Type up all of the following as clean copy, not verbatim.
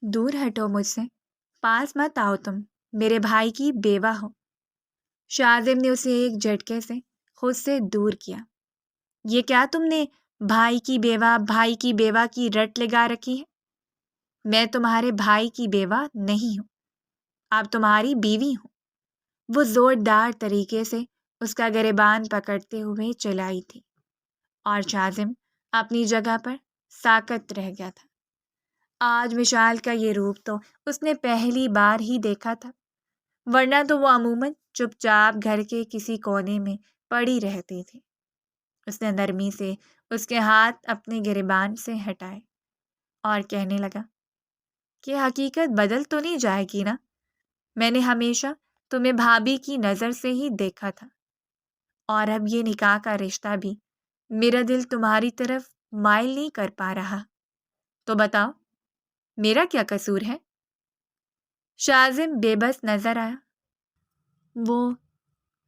دور ہٹو مجھ سے، پاس مت آؤ، تم میرے بھائی کی بیوہ ہو۔ شاذم نے اسے ایک جھٹکے سے خود سے دور کیا۔ یہ کیا تم نے بھائی کی بیوہ کی رٹ لگا رکھی ہے؟ میں تمہارے بھائی کی بیوہ نہیں ہوں، اب تمہاری بیوی ہوں۔ وہ زوردار طریقے سے اس کا گریبان پکڑتے ہوئے چلائی تھی اور شاذم اپنی جگہ پر ساکت رہ گیا تھا۔ آج مشال کا یہ روپ تو اس نے پہلی بار ہی دیکھا تھا، ورنہ تو وہ عموماً چپ چاپ گھر کے کسی کونے میں پڑی رہتی تھی۔ اس نے نرمی سے اس کے ہاتھ اپنے گریبان سے ہٹائے اور کہنے لگا کہ حقیقت بدل تو نہیں جائے گی نا؟ میں نے ہمیشہ تمہیں بھابھی کی نظر سے ہی دیکھا تھا، اور اب یہ نکاح کا رشتہ بھی میرا دل تمہاری طرف مائل نہیں کر پا رہا۔ تو بتاؤ، میرا کیا قصور ہے؟ شاذم بے بس نظر آیا۔ وہ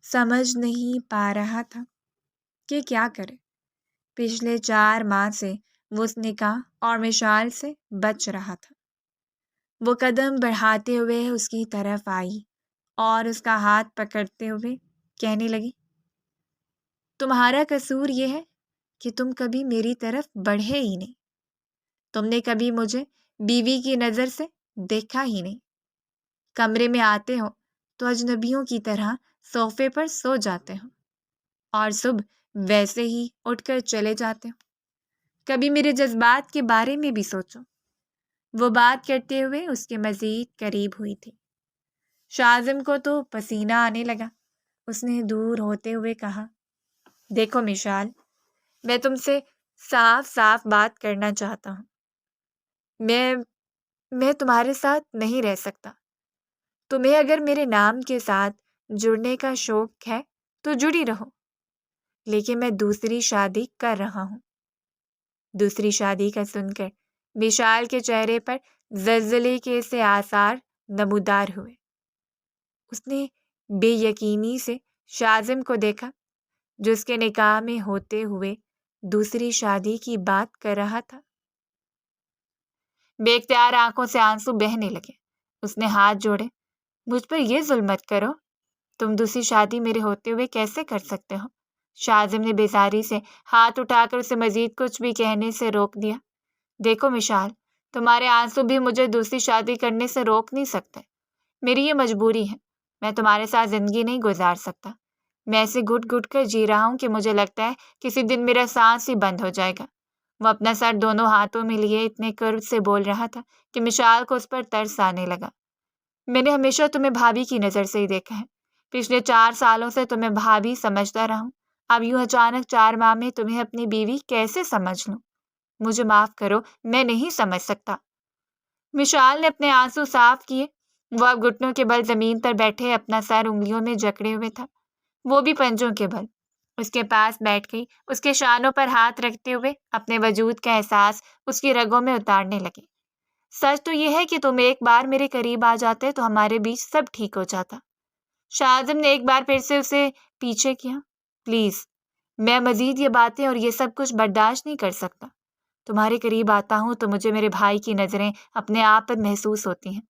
سمجھ نہیں پا رہا تھا کہ کیا کرے۔ پچھلے 4 ماہ سے وہ اس نکاح اور مشال سے بچ رہا تھا۔ وہ قدم بڑھاتے ہوئے اس کی طرف آئی اور اس کا ہاتھ پکڑتے ہوئے کہنے لگی، تمہارا قصور یہ ہے کہ تم کبھی میری طرف بڑھے ہی نہیں۔ تم نے کبھی مجھے بیوی کی نظر سے دیکھا ہی نہیں۔ کمرے میں آتے ہو تو اجنبیوں کی طرح صوفے پر سو جاتے ہو اور صبح ویسے ہی اٹھ کر چلے جاتے ہو۔ کبھی میرے جذبات کے بارے میں بھی سوچو۔ وہ بات کرتے ہوئے اس کے مزید قریب ہوئی تھی۔ شاذم کو تو پسینہ آنے لگا۔ اس نے دور ہوتے ہوئے کہا، دیکھو مشال، میں تم سے صاف صاف بات کرنا چاہتا ہوں۔ میں تمہارے ساتھ نہیں رہ سکتا۔ تمہیں اگر میرے نام کے ساتھ جڑنے کا شوق ہے تو جڑی رہو، لیکن میں دوسری شادی کر رہا ہوں۔ دوسری شادی کا سن کر مشال کے چہرے پر زلزلے کے سے آثار نمودار ہوئے۔ اس نے بے یقینی سے شاذم کو دیکھا، جو اس کے نکاح میں ہوتے ہوئے دوسری شادی کی بات کر رہا تھا۔ بے اختیار آنکھوں سے آنسو بہنے لگے۔ اس نے ہاتھ جوڑے، مجھ پر یہ ظلم مت کرو۔ تم دوسری شادی میرے ہوتے ہوئے کیسے کر سکتے ہو؟ شاذم نے بیزاری سے ہاتھ اٹھا کر اسے مزید کچھ بھی کہنے سے روک دیا۔ دیکھو مشال، تمہارے آنسو بھی مجھے دوسری شادی کرنے سے روک نہیں سکتے۔ میری یہ مجبوری ہے، میں تمہارے ساتھ زندگی نہیں گزار سکتا۔ میں ایسے گھٹ گھٹ کر جی رہا ہوں کہ مجھے لگتا ہے کسی دن میرا سانس ہی بند ہو جائے گا۔ وہ اپنا سر دونوں ہاتھوں میں لیے اتنے کرب سے بول رہا تھا کہ مشال کو اس پر ترس آنے لگا۔ میں نے ہمیشہ تمہیں بھابھی کی نظر سے ہی دیکھا ہے۔ پچھلے 4 سالوں سے تمہیں بھابھی سمجھتا رہا ہوں۔ اب یوں اچانک 4 ماہ میں تمہیں اپنی بیوی کیسے سمجھ لوں؟ مجھے معاف کرو، میں نہیں سمجھ سکتا۔ مشال نے اپنے آنسو صاف کیے۔ وہ اب گھٹنوں کے بل زمین پر بیٹھے اپنا سر انگلیوں میں جکڑے ہوئے تھا، وہ بھی پنجوں کے بل۔ اس کے پاس بیٹھ گئی، اس کے شانوں پر ہاتھ رکھتے ہوئے اپنے وجود کا احساس اس کی رگوں میں اتارنے لگی۔ سچ تو یہ ہے کہ تم ایک بار میرے قریب آ جاتے تو ہمارے بیچ سب ٹھیک ہو جاتا۔ شاذم نے ایک بار پھر سے اسے پیچھے کیا۔ پلیز، میں مزید یہ باتیں اور یہ سب کچھ برداشت نہیں کر سکتا۔ تمہارے قریب آتا ہوں تو مجھے میرے بھائی کی نظریں اپنے آپ پر محسوس ہوتی ہیں۔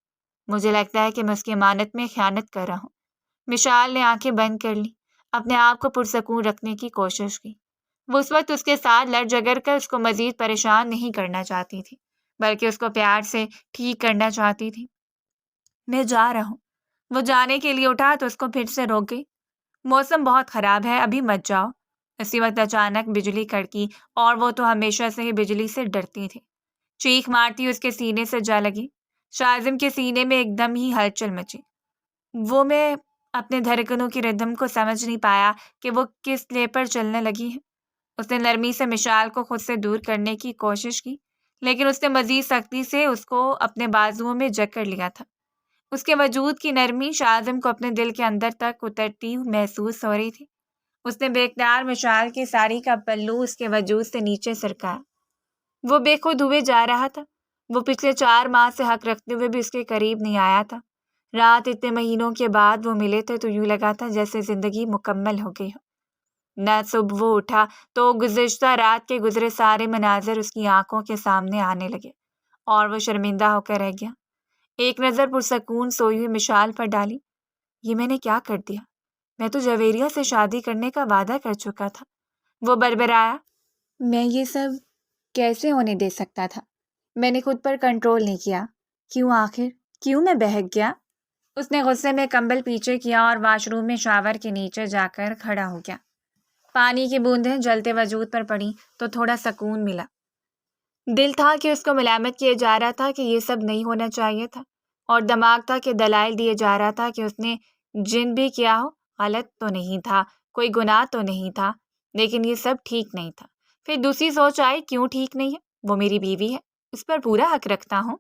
مجھے لگتا ہے کہ میں اس کی امانت میں خیانت کر رہا ہوں۔ مشال نے آنکھیں بند کر لی، اپنے آپ کو پرسکون رکھنے کی کوشش کی۔ وہ اس وقت اس کے ساتھ لڑ جگر کر اس کو مزید پریشان نہیں کرنا چاہتی تھی، بلکہ اس کو پیار سے ٹھیک کرنا چاہتی تھی۔ میں جا رہا ہوں۔ وہ جانے کے لیے اٹھا تو اس کو پھر سے روک گئی۔ موسم بہت خراب ہے، ابھی مت جاؤ۔ اسی وقت اچانک بجلی کڑکی اور وہ تو ہمیشہ سے ہی بجلی سے ڈرتی تھی۔ چیخ مارتی اس کے سینے سے جا لگی۔ شاذم کے سینے میں ایک دم ہی ہلچل مچی۔ وہ میں اپنے دھڑکنوں کی ردھم کو سمجھ نہیں پایا کہ وہ کس لے پر چلنے لگی ہے۔ اس نے نرمی سے مشال کو خود سے دور کرنے کی کوشش کی، لیکن اس نے مزید سختی سے اس کو اپنے بازوؤں میں جکڑ لیا تھا۔ اس کے وجود کی نرمی شاذم کو اپنے دل کے اندر تک اترتی محسوس ہو رہی تھی۔ اس نے بے اختیار مشال کی ساڑی کا پلو اس کے وجود سے نیچے سرکایا۔ وہ بے خود ہوئے جا رہا تھا۔ وہ پچھلے 4 ماہ سے حق رکھتے ہوئے بھی اس کے قریب نہیں آیا تھا۔ رات اتنے مہینوں کے بعد وہ ملے تھے تو یوں لگا تھا جیسے زندگی مکمل ہو گئی ہو۔ نہ صبح وہ اٹھا تو گزشتہ رات کے گزرے سارے مناظر اس کی آنکھوں کے سامنے آنے لگے اور وہ شرمندہ ہو کر رہ گیا۔ ایک نظر پرسکون سوئی ہوئی مشال پر ڈالی۔ یہ میں نے کیا کر دیا؟ میں تو جویریہ سے شادی کرنے کا وعدہ کر چکا تھا۔ وہ بربرایا۔ میں یہ سب کیسے ہونے دے سکتا تھا؟ میں نے خود پر کنٹرول نہیں کیا۔ کیوں آخر؟ کیوں میں بہک گیا؟ اس نے غصے میں کمبل پیچھے کیا اور واش روم میں شاور کے نیچے جا کر کھڑا ہو گیا۔ پانی کی بوندیں جلتے وجود پر پڑیں تو تھوڑا سکون ملا۔ دل تھا کہ اس کو ملامت کیا جا رہا تھا کہ یہ سب نہیں ہونا چاہیے تھا، اور دماغ تھا کہ دلائل دیے جا رہا تھا کہ اس نے جن بھی کیا ہو غلط تو نہیں تھا، کوئی گناہ تو نہیں تھا، لیکن یہ سب ٹھیک نہیں تھا۔ پھر دوسری سوچ آئی، کیوں ٹھیک نہیں ہے؟ وہ میری بیوی ہے، اس پر پورا حق رکھتا ہوں۔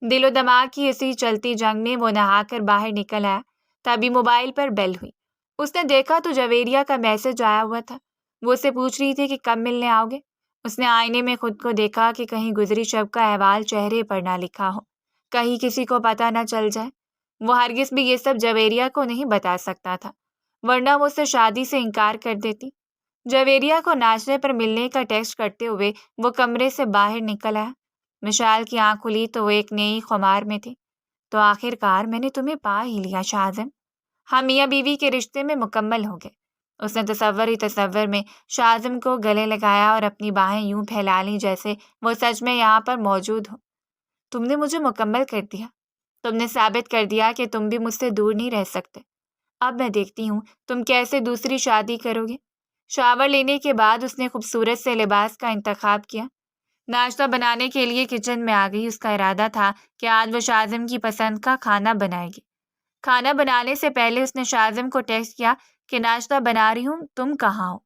دل و دماغ کی اسی چلتی جنگ میں وہ نہا کر باہر نکل آیا۔ تبھی موبائل پر بیل ہوئی۔ اس نے دیکھا تو جویریہ کا میسج آیا ہوا تھا۔ وہ اسے پوچھ رہی تھی کہ کب ملنے آؤ گے۔ اس نے آئینے میں خود کو دیکھا کہ کہیں گزری شب کا احوال چہرے پر نہ لکھا ہو، کہیں کسی کو پتہ نہ چل جائے۔ وہ ہرگز بھی یہ سب جویریہ کو نہیں بتا سکتا تھا، ورنہ وہ اسے شادی سے انکار کر دیتی۔ جویریہ کو ناچنے پر ملنے کا ٹیکسٹ کرتے ہوئے وہ کمرے سے باہر نکل آیا۔ مشال کی آنکھ کھلی تو وہ ایک نئی خمار میں تھی۔ تو آخر کار میں نے تمہیں پا ہی لیا شاہزم، ہم میاں بیوی کے رشتے میں مکمل ہو گئے۔ اس نے تصور میں شاہزم کو گلے لگایا اور اپنی باہیں یوں پھیلا لیں جیسے وہ سچ میں یہاں پر موجود ہو۔ تم نے مجھے مکمل کر دیا، تم نے ثابت کر دیا کہ تم بھی مجھ سے دور نہیں رہ سکتے۔ اب میں دیکھتی ہوں تم کیسے دوسری شادی کرو گے۔ شاور لینے کے بعد اس نے خوبصورت سے لباس کا انتخاب کیا۔ ناشتہ بنانے کے لیے کچن میں آ گئی۔ اس کا ارادہ تھا کہ آج وہ شاہزم کی پسند کا کھانا بنائے گی۔ کھانا بنانے سے پہلے اس نے شاہزم کو ٹیکسٹ کیا کہ ناشتہ بنا رہی ہوں، تم کہاں ہو؟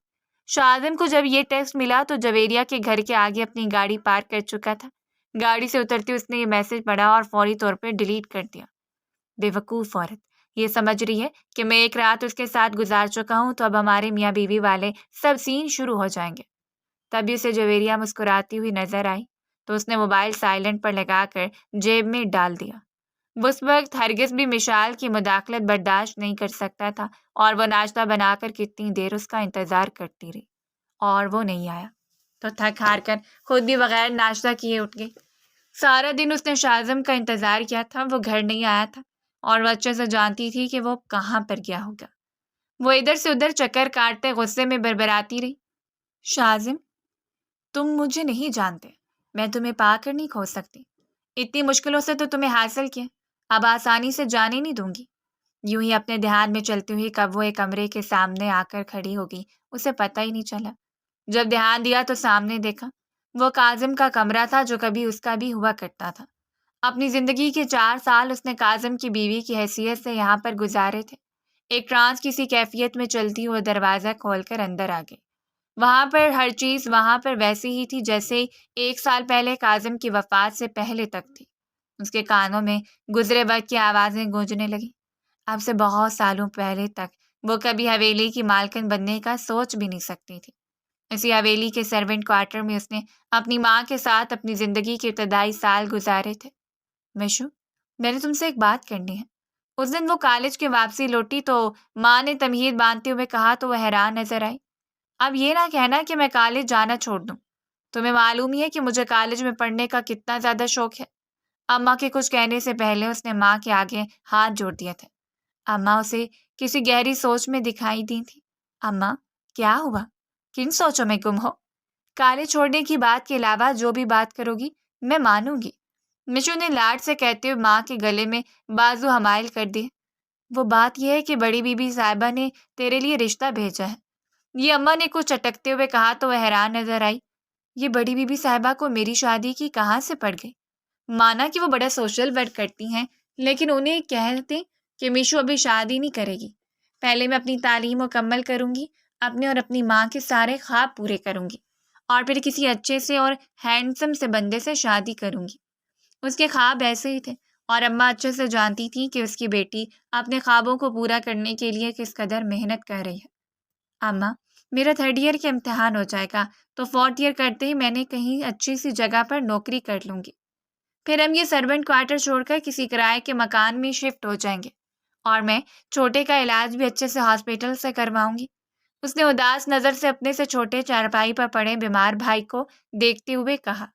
شاہزم کو جب یہ ٹیکسٹ ملا تو جویریہ کے گھر کے آگے اپنی گاڑی پارک کر چکا تھا۔ گاڑی سے اترتے اس نے یہ میسج پڑھا اور فوری طور پر ڈیلیٹ کر دیا۔ بے وقوف عورت، یہ سمجھ رہی ہے کہ میں ایک رات اس کے ساتھ گزار چکا ہوں تو اب ہمارے میاں بیوی والے سب سین شروع ہو جائیں گے۔ تبھی اسے جویریہ مسکراتی ہوئی نظر آئی تو اس نے موبائل سائلنٹ پر لگا کر جیب میں ڈال دیا۔ وہ اس وقت ہرگز بھی مشال کی مداخلت برداشت نہیں کر سکتا تھا، اور وہ ناشتہ بنا کر کتنی دیر اس کا انتظار کرتی رہی اور وہ نہیں آیا تو تھک ہار کر خود بھی بغیر ناشتہ کیے اٹھ گئی۔ سارا دن اس نے شاہزم کا انتظار کیا تھا، وہ گھر نہیں آیا تھا اور وہ اچھے سے جانتی تھی کہ وہ کہاں پر گیا ہوگا۔ وہ ادھر سے ادھر چکر کاٹتے غصے میں بربراتی رہی۔ شاہزم، تم مجھے نہیں جانتے، میں تمہیں پا کر نہیں کھو سکتی۔ اتنی مشکلوں سے تو تمہیں حاصل کیا، اب آسانی سے جانے نہیں دوں گی۔ یوں ہی اپنے دھیان میں چلتی ہوئی کب وہ ایک کمرے کے سامنے آ کر کھڑی ہو گئی، اسے پتہ ہی نہیں چلا۔ جب دھیان دیا تو سامنے دیکھا، وہ کاظم کا کمرہ تھا جو کبھی اس کا بھی ہوا کرتا تھا۔ اپنی زندگی کے 4 سال اس نے کاظم کی بیوی کی حیثیت سے یہاں پر گزارے تھے۔ ایک ٹرانس کسی کیفیت میں چلتی ہوئے دروازہ کھول کر اندر آ گئی۔ وہاں پر ہر چیز وہاں پر ویسی ہی تھی جیسے 1 سال پہلے کاظم کی وفات سے پہلے تک تھی۔ اس کے کانوں میں گزرے وقت کی آوازیں گونجنے لگیں۔ اب سے بہت سالوں پہلے تک وہ کبھی حویلی کی مالکن بننے کا سوچ بھی نہیں سکتی تھی۔ اسی حویلی کے سرونٹ کوارٹر میں اس نے اپنی ماں کے ساتھ اپنی زندگی کے ابتدائی سال گزارے تھے۔ میشو، میں نے تم سے ایک بات کرنی ہے۔ اس دن وہ کالج کی واپسی لوٹی تو ماں نے تمہید باندھتے ہوئے کہا تو وہ حیران نظر آئی۔ اب یہ نہ کہنا کہ میں کالج جانا چھوڑ دوں، تمہیں معلوم ہی ہے کہ مجھے کالج میں پڑھنے کا کتنا زیادہ شوق ہے۔ اماں کے کچھ کہنے سے پہلے اس نے ماں کے آگے ہاتھ جوڑ دیے تھے۔ اماں اسے کسی گہری سوچ میں دکھائی دی تھی۔ اماں، کیا ہوا؟ کن سوچوں میں گم ہو؟ کالج چھوڑنے کی بات کے علاوہ جو بھی بات کرو گی میں مانوں گی، مشو نے لاڈ سے کہتے ہوئے ماں کے گلے میں بازو حمائل کر دیے۔ وہ بات یہ ہے کہ بڑی بی بی صاحبہ نے تیرے لیے رشتہ بھیجا ہے۔ یہ اماں نے کچھ چٹکتے ہوئے کہا تو وہ حیران نظر آئی۔ یہ بڑی بی بی صاحبہ کو میری شادی کی کہاں سے پڑ گئی؟ مانا کہ وہ بڑا سوشل ورک کرتی ہیں، لیکن انہیں کہتے کہ میشو ابھی شادی نہیں کرے گی، پہلے میں اپنی تعلیم مکمل کروں گی، اپنے اور اپنی ماں کے سارے خواب پورے کروں گی، اور پھر کسی اچھے سے اور ہینڈسم سے بندے سے شادی کروں گی۔ اس کے خواب ایسے ہی تھے، اور اماں اچھے سے جانتی تھی کہ اس کی بیٹی اپنے خوابوں کو پورا کرنے کے لیے کس قدر محنت کر رہی ہے۔ اماں، میرا 3rd ایئر کا امتحان ہو جائے گا تو 4th ایئر کرتے ہی میں نے کہیں اچھی سی جگہ پر نوکری کر لوں گی، پھر ہم یہ سرونٹ کوارٹر چھوڑ کر کسی کرائے کے مکان میں شفٹ ہو جائیں گے، اور میں چھوٹے کا علاج بھی اچھے سے ہاسپٹل سے کرواؤں گی۔ اس نے اداس نظر سے اپنے سے چھوٹے چارپائی پر پڑے بیمار بھائی کو دیکھتے ہوئے کہا۔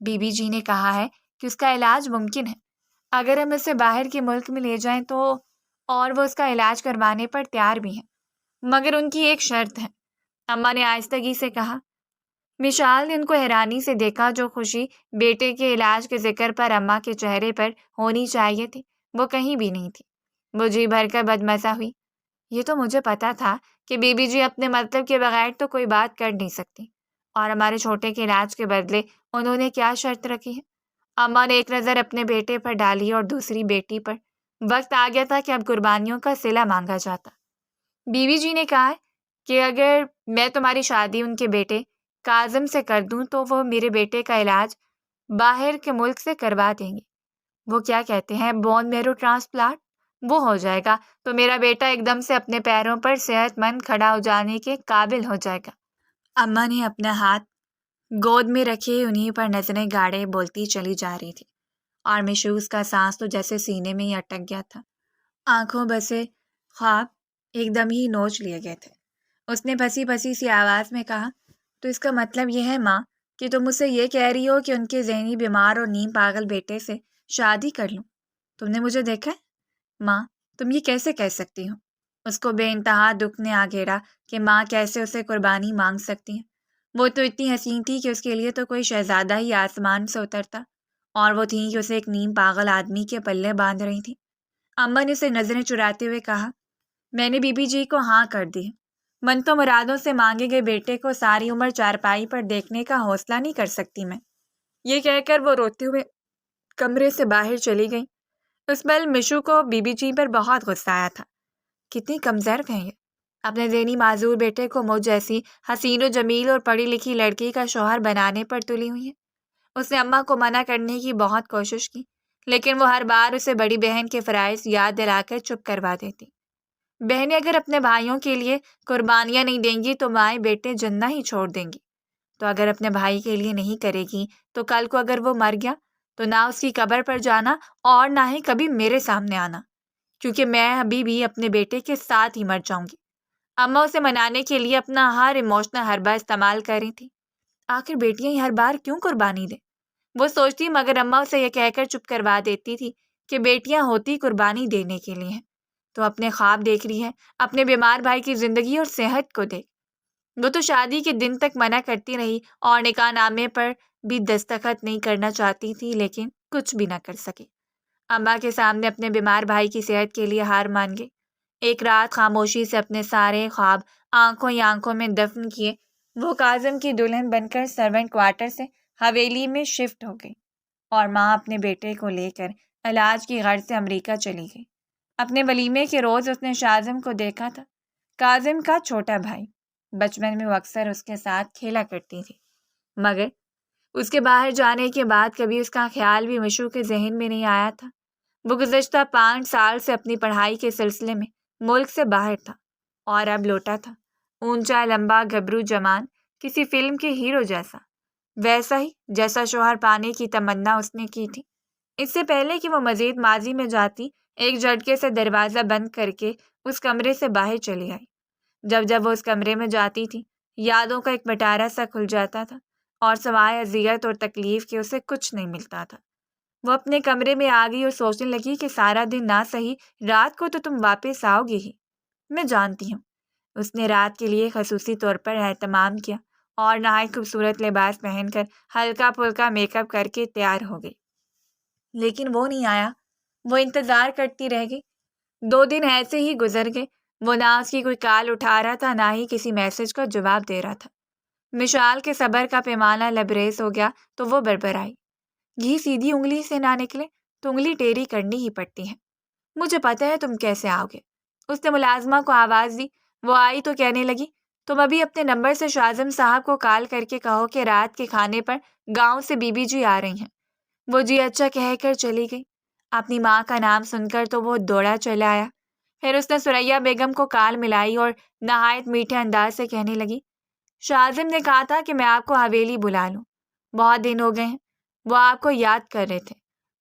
بی بی جی نے کہا ہے کہ اس کا علاج ممکن ہے اگر ہم اسے باہر کے ملک میں لے جائیں تو، اور وہ اس کا علاج کروانے پر تیار بھی ہیں، مگر ان کی ایک شرط ہے، اماں نے آہستگی سے کہا۔ مشال نے ان کو حیرانی سے دیکھا۔ جو خوشی بیٹے کے علاج کے ذکر پر اماں کے چہرے پر ہونی چاہیے تھی وہ کہیں بھی نہیں تھی۔ وہ جی بھر کر بدمزہ ہوئی۔ یہ تو مجھے پتا تھا کہ بی بی جی اپنے مطلب کے بغیر تو کوئی بات کر نہیں سکتی، اور ہمارے چھوٹے کے علاج کے بدلے انہوں نے کیا شرط رکھی ہے؟ اماں نے ایک نظر اپنے بیٹے پر ڈالی اور دوسری بیٹی پر۔ وقت آ گیا تھا کہ اب قربانیوں کا صلہ مانگا جاتا۔ بی بی جی نے کہا کہ اگر میں تمہاری شادی ان کے بیٹے کاظم سے کر دوں تو وہ میرے بیٹے کا علاج باہر کے ملک سے کروا دیں گے۔ وہ کیا کہتے ہیں، بون میرو ٹرانسپلانٹ، وہ ہو جائے گا تو میرا بیٹا ایک دم سے اپنے پیروں پر صحت مند کھڑا ہو جانے کے قابل ہو جائے گا۔ اماں نے اپنا ہاتھ گود میں رکھے انہیں پر نظریں گاڑے بولتی چلی جا رہی تھی، اور مشوز کا سانس تو جیسے سینے میں ہی اٹک گیا تھا۔ آنکھوں بسے خواب ایک دم ہی نوچ لیے گئے تھے۔ اس نے پھنسی پھنسی سی آواز میں کہا، تو اس کا مطلب یہ ہے ماں کہ تم مجھ سے یہ کہہ رہی ہو کہ ان کے ذہنی بیمار اور نیم پاگل بیٹے سے شادی کر لوں؟ تم نے مجھے دیکھا ہے؟ ماں تم یہ کیسے کہہ سکتی ہو؟ اس کو بے انتہا دکھ نے آ گھیرا کہ ماں کیسے اسے قربانی مانگ سکتی ہیں۔ وہ تو اتنی حسین تھی کہ اس کے لیے تو کوئی شہزادہ ہی آسمان سے اترتا، اور وہ تھیں کہ اسے ایک نیم پاگل آدمی کے پلے باندھ رہی تھی۔ اماں نے اسے نظریں چراتے ہوئے کہا، میں نے بی بی جی کو ہاں کر دی ہے۔ منتوں مرادوں سے مانگے گئے بیٹے کو ساری عمر چارپائی پر دیکھنے کا حوصلہ نہیں کر سکتی میں۔ یہ کہہ کر وہ روتے ہوئے کمرے سے باہر چلی گئی۔ اس پل مشو کو بی بی جی پر بہت غصہ آیا تھا۔ کتنی کمزور ہیں یہ، اپنے ذہنی معذور بیٹے کو مجھ جیسی حسین و جمیل اور پڑھی لکھی لڑکی کا شوہر بنانے پر تلی ہوئی ہے۔ اس نے اماں کو منع کرنے کی بہت کوشش کی، لیکن وہ ہر بار اسے بڑی بہن کے فرائض یاد دلا کر چپ کروا دیتی۔ بہنیں اگر اپنے بھائیوں کے لیے قربانیاں نہیں دیں گی تو مائیں بیٹے جننا ہی چھوڑ دیں گی۔ تو اگر اپنے بھائی کے لیے نہیں کرے گی تو کل کو اگر وہ مر گیا تو نہ اس کی قبر پر جانا اور نہ ہی کبھی میرے سامنے آنا، کیونکہ میں ابھی بھی اپنے بیٹے کے ساتھ ہی مر جاؤں گی۔ اماں اسے منانے کے لیے اپنا ہر ایموشنل حربہ استعمال کر رہی تھی۔ آخر بیٹیاں ہی ہر بار کیوں قربانی دیں؟ وہ سوچتی، مگر اماں اسے یہ کہہ کر چپ کروا دیتی تھی کہ بیٹیاں ہوتی قربانی دینے کے لیے ہیں۔ تو اپنے خواب دیکھ رہی ہے، اپنے بیمار بھائی کی زندگی اور صحت کو دیکھ۔ وہ تو شادی کے دن تک منع کرتی رہی اور نکاح نامے پر بھی دستخط نہیں کرنا چاہتی تھی، لیکن کچھ بھی نہ کر سکی۔ اماں کے سامنے اپنے بیمار بھائی کی صحت کے لیے ہار مان گئی۔ ایک رات خاموشی سے اپنے سارے خواب آنکھوں ہی آنکھوں میں دفن کیے وہ کاظم کی دلہن بن کر سرونٹ کوارٹر سے حویلی میں شفٹ ہو گئی، اور ماں اپنے بیٹے کو لے کر علاج کی غرض سے امریکہ چلی گئی۔ اپنے ولیمے کے روز اس نے شاذم کو دیکھا تھا، کاظم کا چھوٹا بھائی۔ بچپن میں وہ اکثر اس کے ساتھ کھیلا کرتی تھی، مگر اس کے باہر جانے کے بعد کبھی اس کا خیال بھی مشو کے ذہن میں نہیں آیا تھا۔ وہ گزشتہ 5 سال سے اپنی پڑھائی کے سلسلے میں ملک سے باہر تھا، اور اب لوٹا تھا، اونچا لمبا گبرو جوان، کسی فلم کے ہیرو جیسا، ویسا ہی جیسا شوہر پانے کی تمنا اس نے کی تھی۔ اس سے پہلے کہ وہ مزید ماضی میں جاتی، ایک جھٹکے سے دروازہ بند کر کے اس کمرے سے باہر چلی آئی۔ جب جب وہ اس کمرے میں جاتی تھی، یادوں کا ایک پٹارا سا کھل جاتا تھا، اور سوائے اذیت اور تکلیف کے اسے کچھ نہیں ملتا تھا۔ وہ اپنے کمرے میں آ گئی اور سوچنے لگی کہ سارا دن نہ صحیح، رات کو تو تم واپس آؤ گی ہی، میں جانتی ہوں۔ اس نے رات کے لیے خصوصی طور پر اہتمام کیا اور نہایت خوبصورت لباس پہن کر ہلکا پھلکا میک اپ کر کے تیار ہو گئی، لیکن وہ نہیں آیا۔ وہ انتظار کرتی رہ گئی۔ 2 دن ایسے ہی گزر گئے۔ وہ نہ اس کی کوئی کال اٹھا رہا تھا، نہ ہی کسی میسج کا جواب دے رہا تھا۔ مشال کے صبر کا پیمانہ لبریز ہو گیا تو وہ بڑبڑائی، گھی سیدھی انگلی سے نہ نکلے تو انگلی ٹیڑھی کرنی ہی پڑتی ہے۔ مجھے پتہ ہے تم کیسے آؤ گے۔ اس نے ملازمہ کو آواز دی۔ وہ آئی تو کہنے لگی، تم ابھی اپنے نمبر سے شاذم صاحب کو کال کر کے کہو کہ رات کے کھانے پر گاؤں سے بی بی جی آ رہی ہیں۔ وہ جی اچھا کہہ کر چلی گئی۔ اپنی ماں کا نام سن کر تو وہ دوڑا چلا آیا۔ پھر اس نے ثریا بیگم کو کال ملائی اور نہایت میٹھے انداز سے کہنے لگی، شاذم نے کہا تھا کہ میں آپ کو حویلی بلا لوں، بہت دن ہو گئے ہیں، وہ آپ کو یاد کر رہے تھے۔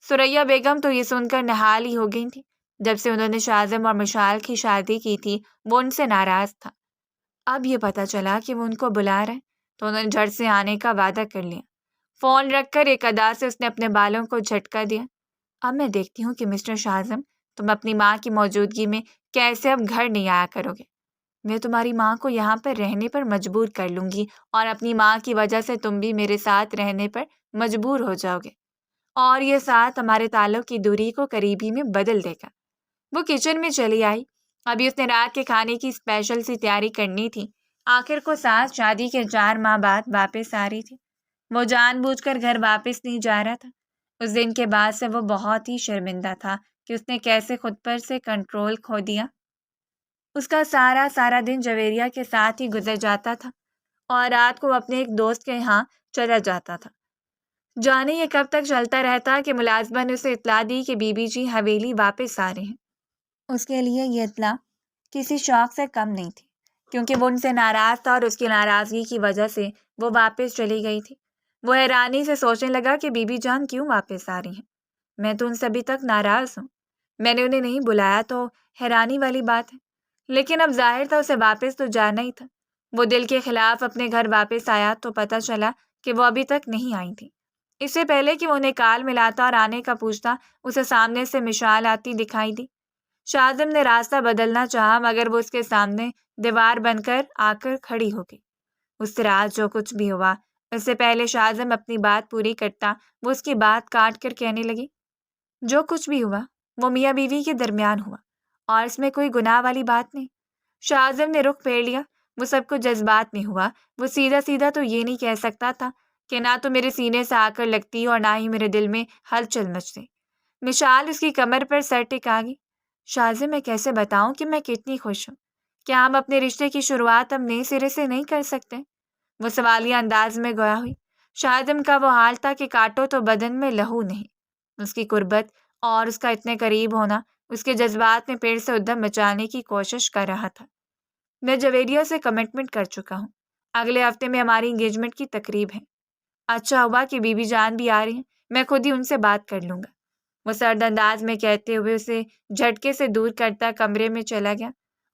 ثریا بیگم تو یہ سن کر نہال ہی ہو گئی تھی۔ جب سے انہوں نے شاذم اور مشال کی شادی کی تھی وہ ان سے ناراض تھا۔ اب یہ پتہ چلا کہ وہ ان کو بلا رہے ہیں تو انہوں نے جھٹ سے آنے کا وعدہ کر لیا۔ فون رکھ کر ایک ادا سے اس نے اپنے بالوں کو جھٹکا دیا۔ اب میں دیکھتی ہوں کہ مسٹر شاہزم تم اپنی ماں کی موجودگی میں کیسے اب گھر نہیں آیا کرو گے۔ میں تمہاری ماں کو یہاں پر رہنے پر مجبور کر لوں گی اور اپنی ماں کی وجہ سے تم بھی میرے ساتھ رہنے پر مجبور ہو جاؤ گے، اور یہ ساتھ ہمارے تعلق کی دوری کو قریبی میں بدل دے گا۔ وہ کچن میں چلی آئی۔ ابھی اس نے رات کے کھانے کی اسپیشل سی تیاری کرنی تھی۔ آخر کو ساس شادی کے 4 ماہ بعد واپس آ رہی تھی۔ وہ جان بوجھ کر گھر واپس نہیں جا رہا تھا۔ اس دن کے بعد سے وہ بہت ہی شرمندہ تھا کہ اس نے کیسے خود پر سے کنٹرول کھو دیا۔ اس کا سارا دن جویریہ کے ساتھ ہی گزر جاتا تھا اور رات کو اپنے ایک دوست کے یہاں چلا جاتا تھا۔ جانے یہ کب تک چلتا رہتا کہ ملازمہ نے اسے اطلاع دی کہ بی بی جی حویلی واپس آ رہے ہیں۔ اس کے لیے یہ اطلاع کسی شوق سے کم نہیں تھی، کیونکہ وہ ان سے ناراض تھا اور اس کی ناراضگی کی وجہ سے وہ واپس چلی گئی تھی۔ وہ حیرانی سے سوچنے لگا کہ بی بی جان کیوں واپس آ رہی ہیں؟ میں تو ان سے ابھی تک ناراض ہوں، میں نے انہیں نہیں بلایا تو حیرانی والی بات ہے، لیکن اب ظاہر تھا اسے واپس تو جانا ہی تھا۔ وہ دل کے خلاف اپنے گھر واپس آیا تو پتہ چلا کہ وہ ابھی تک نہیں آئی تھی۔ اس سے پہلے کہ وہ انہیں کال ملاتا اور آنے کا پوچھتا، اسے سامنے سے مشال آتی دکھائی دی۔ شاہزم نے راستہ بدلنا چاہا مگر وہ اس کے سامنے دیوار بن کر آ کر کھڑی ہو گئی۔ اس رات جو کچھ بھی ہوا، اس سے پہلے شاہزم اپنی بات پوری کرتا وہ اس کی بات کاٹ کر کہنے لگی، جو کچھ بھی ہوا وہ میاں بیوی کے درمیان ہوا اور اس میں کوئی گناہ والی بات نہیں۔ شاہزم نے رخ پھیر لیا۔ وہ سب کچھ جذبات میں ہوا۔ وہ سیدھا تو یہ نہیں کہہ سکتا تھا کہ نہ تو میرے سینے سے آ کر لگتی اور نہ ہی میرے دل میں ہلچل مچتی۔ مشال اس کی کمر پر سر ٹکا گئی۔ شاہزم میں کیسے بتاؤں کہ میں کتنی خوش ہوں؟ کیا ہم اپنے رشتے کی شروعات اب نئے سرے سے نہیں کر سکتے؟ وہ سوالیہ انداز میں گویا ہوئی۔ شاہزم کا وہ حال تھا کہ کاٹو تو بدن میں لہو نہیں۔ اس کی قربت اور اس کا اتنے قریب ہونا اس کے جذبات میں پھر سے ادھم مچانے کی کوشش کر رہا تھا۔ میں جویریہ سے کمٹمنٹ کر چکا ہوں۔ اگلے ہفتے میں ہماری انگیجمنٹ کی تقریب ہے۔ اچھا ہوا کہ بی بی جان بھی آ رہی ہیں، میں خود ہی ان سے بات کر لوں گا۔ وہ سرد انداز میں کہتے ہوئے اسے جھٹکے سے دور کرتا کمرے میں چلا گیا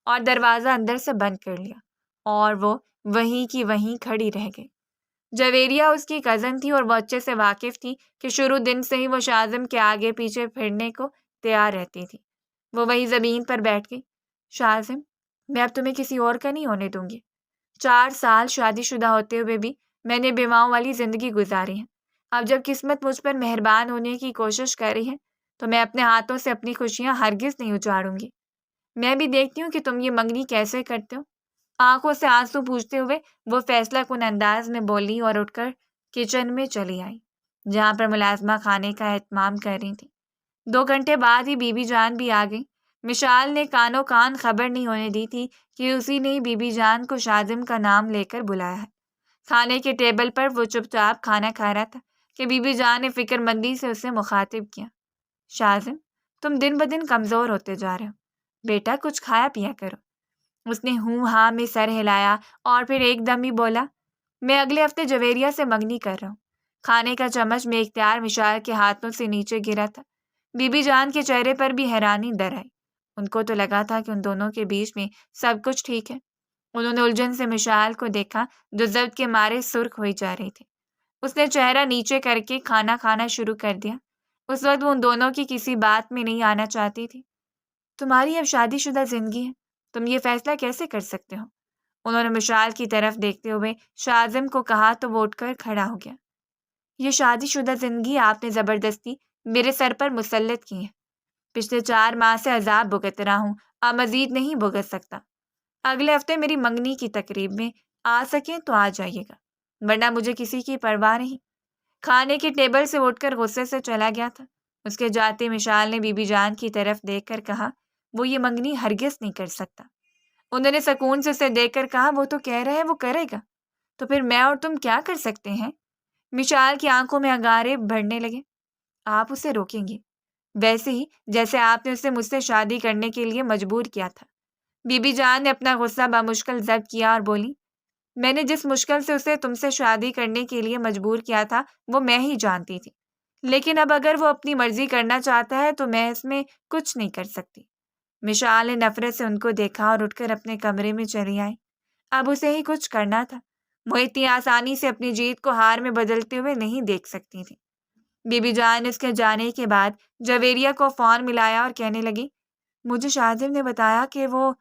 اور دروازہ اندر سے بند کر لیا، اور وہ وہیں کی وہیں کھڑی رہ گئی۔ جویریہ اس کی کزن تھی اور وہ اچھے سے واقف تھی کہ شروع دن سے ہی وہ شاہزم کے آگے پیچھے پھرنے کو تیار رہتی تھی۔ وہ وہی زمین پر بیٹھ گئی۔ شاہزم، میں اب تمہیں کسی اور کا نہیں ہونے دوں گی۔ 4 سال شادی شدہ ہوتے ہوئے بھی میں نے بیواؤں والی زندگی گزاری ہے۔ اب جب قسمت مجھ پر مہربان ہونے کی کوشش کر رہی ہے تو میں اپنے ہاتھوں سے اپنی خوشیاں ہرگز نہیں اجاڑوں گی۔ میں بھی دیکھتی ہوں کہ تم یہ منگنی کیسے کرتے ہو۔ آنکھوں سے آنسو پوچھتے ہوئے وہ فیصلہ کن انداز میں بولی اور اٹھ کر کچن میں چلی آئی، جہاں پر ملازمہ کھانے کا اہتمام کر رہی تھی۔ 2 گھنٹے بعد ہی بی بی جان بھی آ گئی۔ مشال نے کانوں کان خبر نہیں ہونے دی تھی کہ اسی نے بی بی جان کو شاہزم کا نام لے کر بلایا ہے۔ کھانے کے ٹیبل پر وہ چپ چاپ کھانا کھا رہا تھا کہ بی بی جان نے فکر مندی سے اسے مخاطب کیا، شاہزم، تم دن بدن کمزور ہوتے جا رہے ہو، بیٹا کچھ کھایا پیا کرو۔ اس نے ہوں ہاں میں سر ہلایا اور پھر ایک دم ہی بولا، میں اگلے ہفتے جویریہ سے منگنی کر رہا ہوں۔ کھانے کا چمچ میں اختیار مشال کے ہاتھوں سے نیچے گرا تھا۔ بی بی جان کے چہرے پر بھی حیرانی در آئی۔ ان کو تو لگا تھا کہ ان دونوں کے بیچ میں سب کچھ ٹھیک ہے۔ انہوں نے الجھن سے مشال کو دیکھا جو ضبط کے مارے سرخ ہوئی جا رہی تھی۔ اس نے چہرہ نیچے کر کے کھانا کھانا شروع کر دیا۔ اس وقت وہ ان دونوں کی کسی بات میں نہیں آنا چاہتی تھی۔ تمہاری اب شادی شدہ زندگی ہے، تم یہ فیصلہ کیسے کر سکتے ہو؟ انہوں نے مشال کی طرف دیکھتے ہوئے شاہزم کو کہا تو وہ اٹھ کر کھڑا ہو گیا۔ یہ شادی شدہ زندگی آپ نے زبردستی میرے سر پر مسلط کی ہے۔ پچھلے 4 ماہ سے عذاب بھگت رہا ہوں، اب مزید نہیں بھگت سکتا۔ اگلے ہفتے میری منگنی کی تقریب میں آ سکیں تو آ جائیے گا، ورنہ مجھے کسی کی پرواہ نہیں۔ کھانے کے ٹیبل سے اٹھ کر غصے سے چلا گیا تھا۔ اس کے جاتے مشال نے بی بی جان کی طرف دیکھ کر کہا، وہ یہ منگنی ہرگز نہیں کر سکتا۔ انہوں نے سکون سے اسے دیکھ کر کہا، وہ تو کہہ رہا ہے وہ کرے گا، تو پھر میں اور تم کیا کر سکتے ہیں؟ مشال کی آنکھوں میں انگارے بھرنے لگے۔ آپ اسے روکیں گے، ویسے ہی جیسے آپ نے اسے مجھ سے شادی کرنے کے لیے مجبور کیا تھا۔ بی بی جان نے اپنا غصہ بمشکل ضبط کیا اور بولی، میں نے جس مشکل سے اسے تم سے شادی کرنے کے لیے مجبور کیا تھا وہ میں ہی جانتی تھی، لیکن اب اگر وہ اپنی مرضی کرنا چاہتا ہے تو میں اس میں کچھ نہیں کر سکتی۔ مشال نے نفرت سے ان کو دیکھا اور اٹھ کر اپنے کمرے میں چلی آئی۔ اب اسے ہی کچھ کرنا تھا۔ وہ اتنی آسانی سے اپنی جیت کو ہار میں بدلتے ہوئے نہیں دیکھ سکتی تھی۔ بی بی جان نے اس کے جانے کے بعد جویریہ کو فون ملایا اور کہنے لگی، مجھے شاذم نے بتایا کہ وہ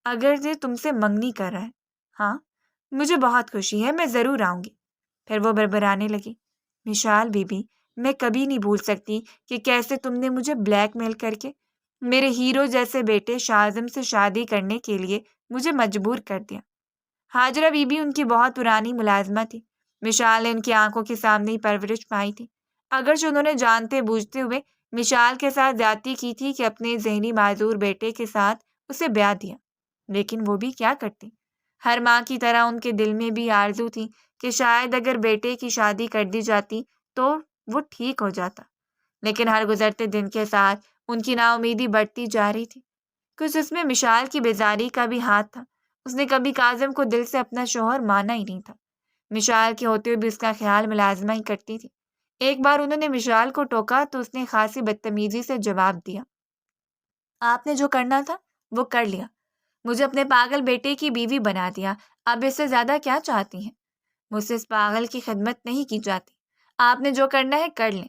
اگر سے تم سے منگنی کر رہا ہے۔ ہاں، مجھے بہت خوشی ہے، میں ضرور آؤں گی۔ پھر وہ بربرانے لگی، وشال بی بی، میں کبھی نہیں بھول سکتی کہ کیسے تم نے مجھے بلیک میل کر کے میرے ہیرو جیسے بیٹے شاذم سے شادی کرنے کے لیے مجھے مجبور کر دیا۔ ہاجرہ بی بی ان کی بہت پرانی ملازمہ تھی۔ مشال نے ان کی آنکھوں کے سامنے ہی پرورش پائی تھی، اگرچہ انہوں نے جانتے بوجھتے ہوئے مشال کے ساتھ زیادتی کی تھی کہ اپنے ذہنی معذور بیٹے کے ساتھ اسے بیاہ دیا، لیکن وہ بھی کیا کرتی۔ ہر ماں کی طرح ان کے دل میں بھی آرزو تھی کہ شاید اگر بیٹے کی شادی کر دی جاتی تو وہ ٹھیک ہو جاتا، لیکن ہر گزرتے دن کے ساتھ ان کی نا امیدی بڑھتی جا رہی تھی۔ کچھ اس میں مشال کی بیزاری کا بھی ہاتھ تھا۔ اس نے کبھی کاظم کو دل سے اپنا شوہر مانا ہی نہیں تھا۔ مشال کے ہوتے ہوئے بھی اس کا خیال ملازمہ ہی کرتی تھی۔ ایک بار انہوں نے مشال کو ٹوکا تو اس نے خاصی بدتمیزی سے جواب دیا، آپ نے جو کرنا تھا وہ کر لیا، مجھے اپنے پاگل بیٹے کی بیوی بنا دیا، اب اس سے زیادہ کیا چاہتی ہیں؟ مجھ سے اس پاگل کی خدمت نہیں کی جاتی، آپ نے جو کرنا ہے کر لیں۔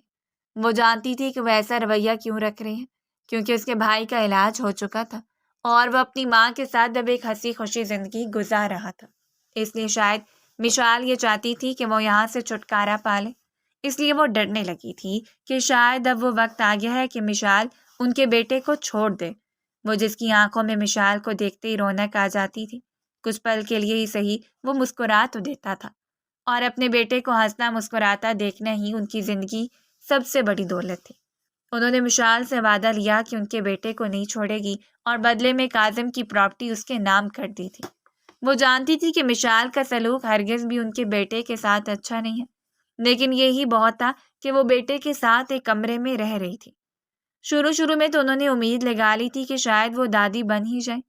وہ جانتی تھی کہ وہ ایسا رویہ کیوں رکھ رہے ہیں، کیونکہ اس کے بھائی کا علاج ہو چکا تھا اور وہ اپنی ماں کے ساتھ اب ایک ہنسی خوشی زندگی گزار رہا تھا۔ اس لیے شاید مشال یہ چاہتی تھی کہ وہ یہاں سے چھٹکارا پا لے، اس لیے وہ ڈرنے لگی تھی کہ شاید اب وہ وقت آ گیا ہے کہ مشال ان کے بیٹے کو چھوڑ دے۔ وہ جس کی آنکھوں میں مشال کو دیکھتے ہی رونق آ جاتی تھی، کچھ پل کے لیے ہی صحیح وہ مسکرا تو دیتا تھا، اور اپنے بیٹے کو ہنستا مسکراتا دیکھنا ہی ان کی زندگی سب سے بڑی دولت تھی۔ انہوں نے مشال سے وعدہ لیا کہ ان کے بیٹے کو نہیں چھوڑے گی اور بدلے میں کاظم کی پراپرٹی اس کے نام کر دی تھی۔ وہ جانتی تھی کہ مشال کا سلوک ہرگز بھی ان کے بیٹے کے ساتھ اچھا نہیں ہے، لیکن یہی بہت تھا کہ وہ بیٹے کے ساتھ ایک کمرے میں رہ رہی تھی۔ شروع میں تو انہوں نے امید لگا لی تھی کہ شاید وہ دادی بن ہی جائے،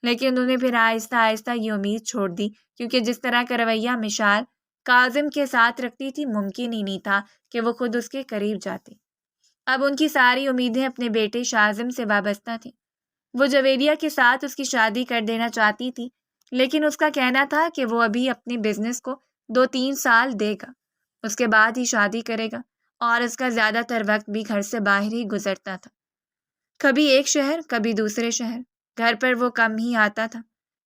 لیکن انہوں نے پھر آہستہ آہستہ یہ امید چھوڑ دی، کیونکہ جس طرح کا رویہ مشال کاظم کے ساتھ رکھتی تھی ممکن ہی نہیں تھا کہ وہ خود اس کے قریب جاتی۔ اب ان کی ساری امیدیں اپنے بیٹے شاذم سے وابستہ تھیں۔ وہ جویریہ کے ساتھ اس کی شادی کر دینا چاہتی تھی، لیکن اس کا کہنا تھا کہ وہ ابھی اپنے بزنس کو 2-3 سال دے گا، اس کے بعد ہی شادی کرے گا، اور اس کا زیادہ تر وقت بھی گھر سے باہر ہی گزرتا تھا، کبھی ایک شہر کبھی دوسرے شہر، گھر پر وہ کم ہی آتا تھا۔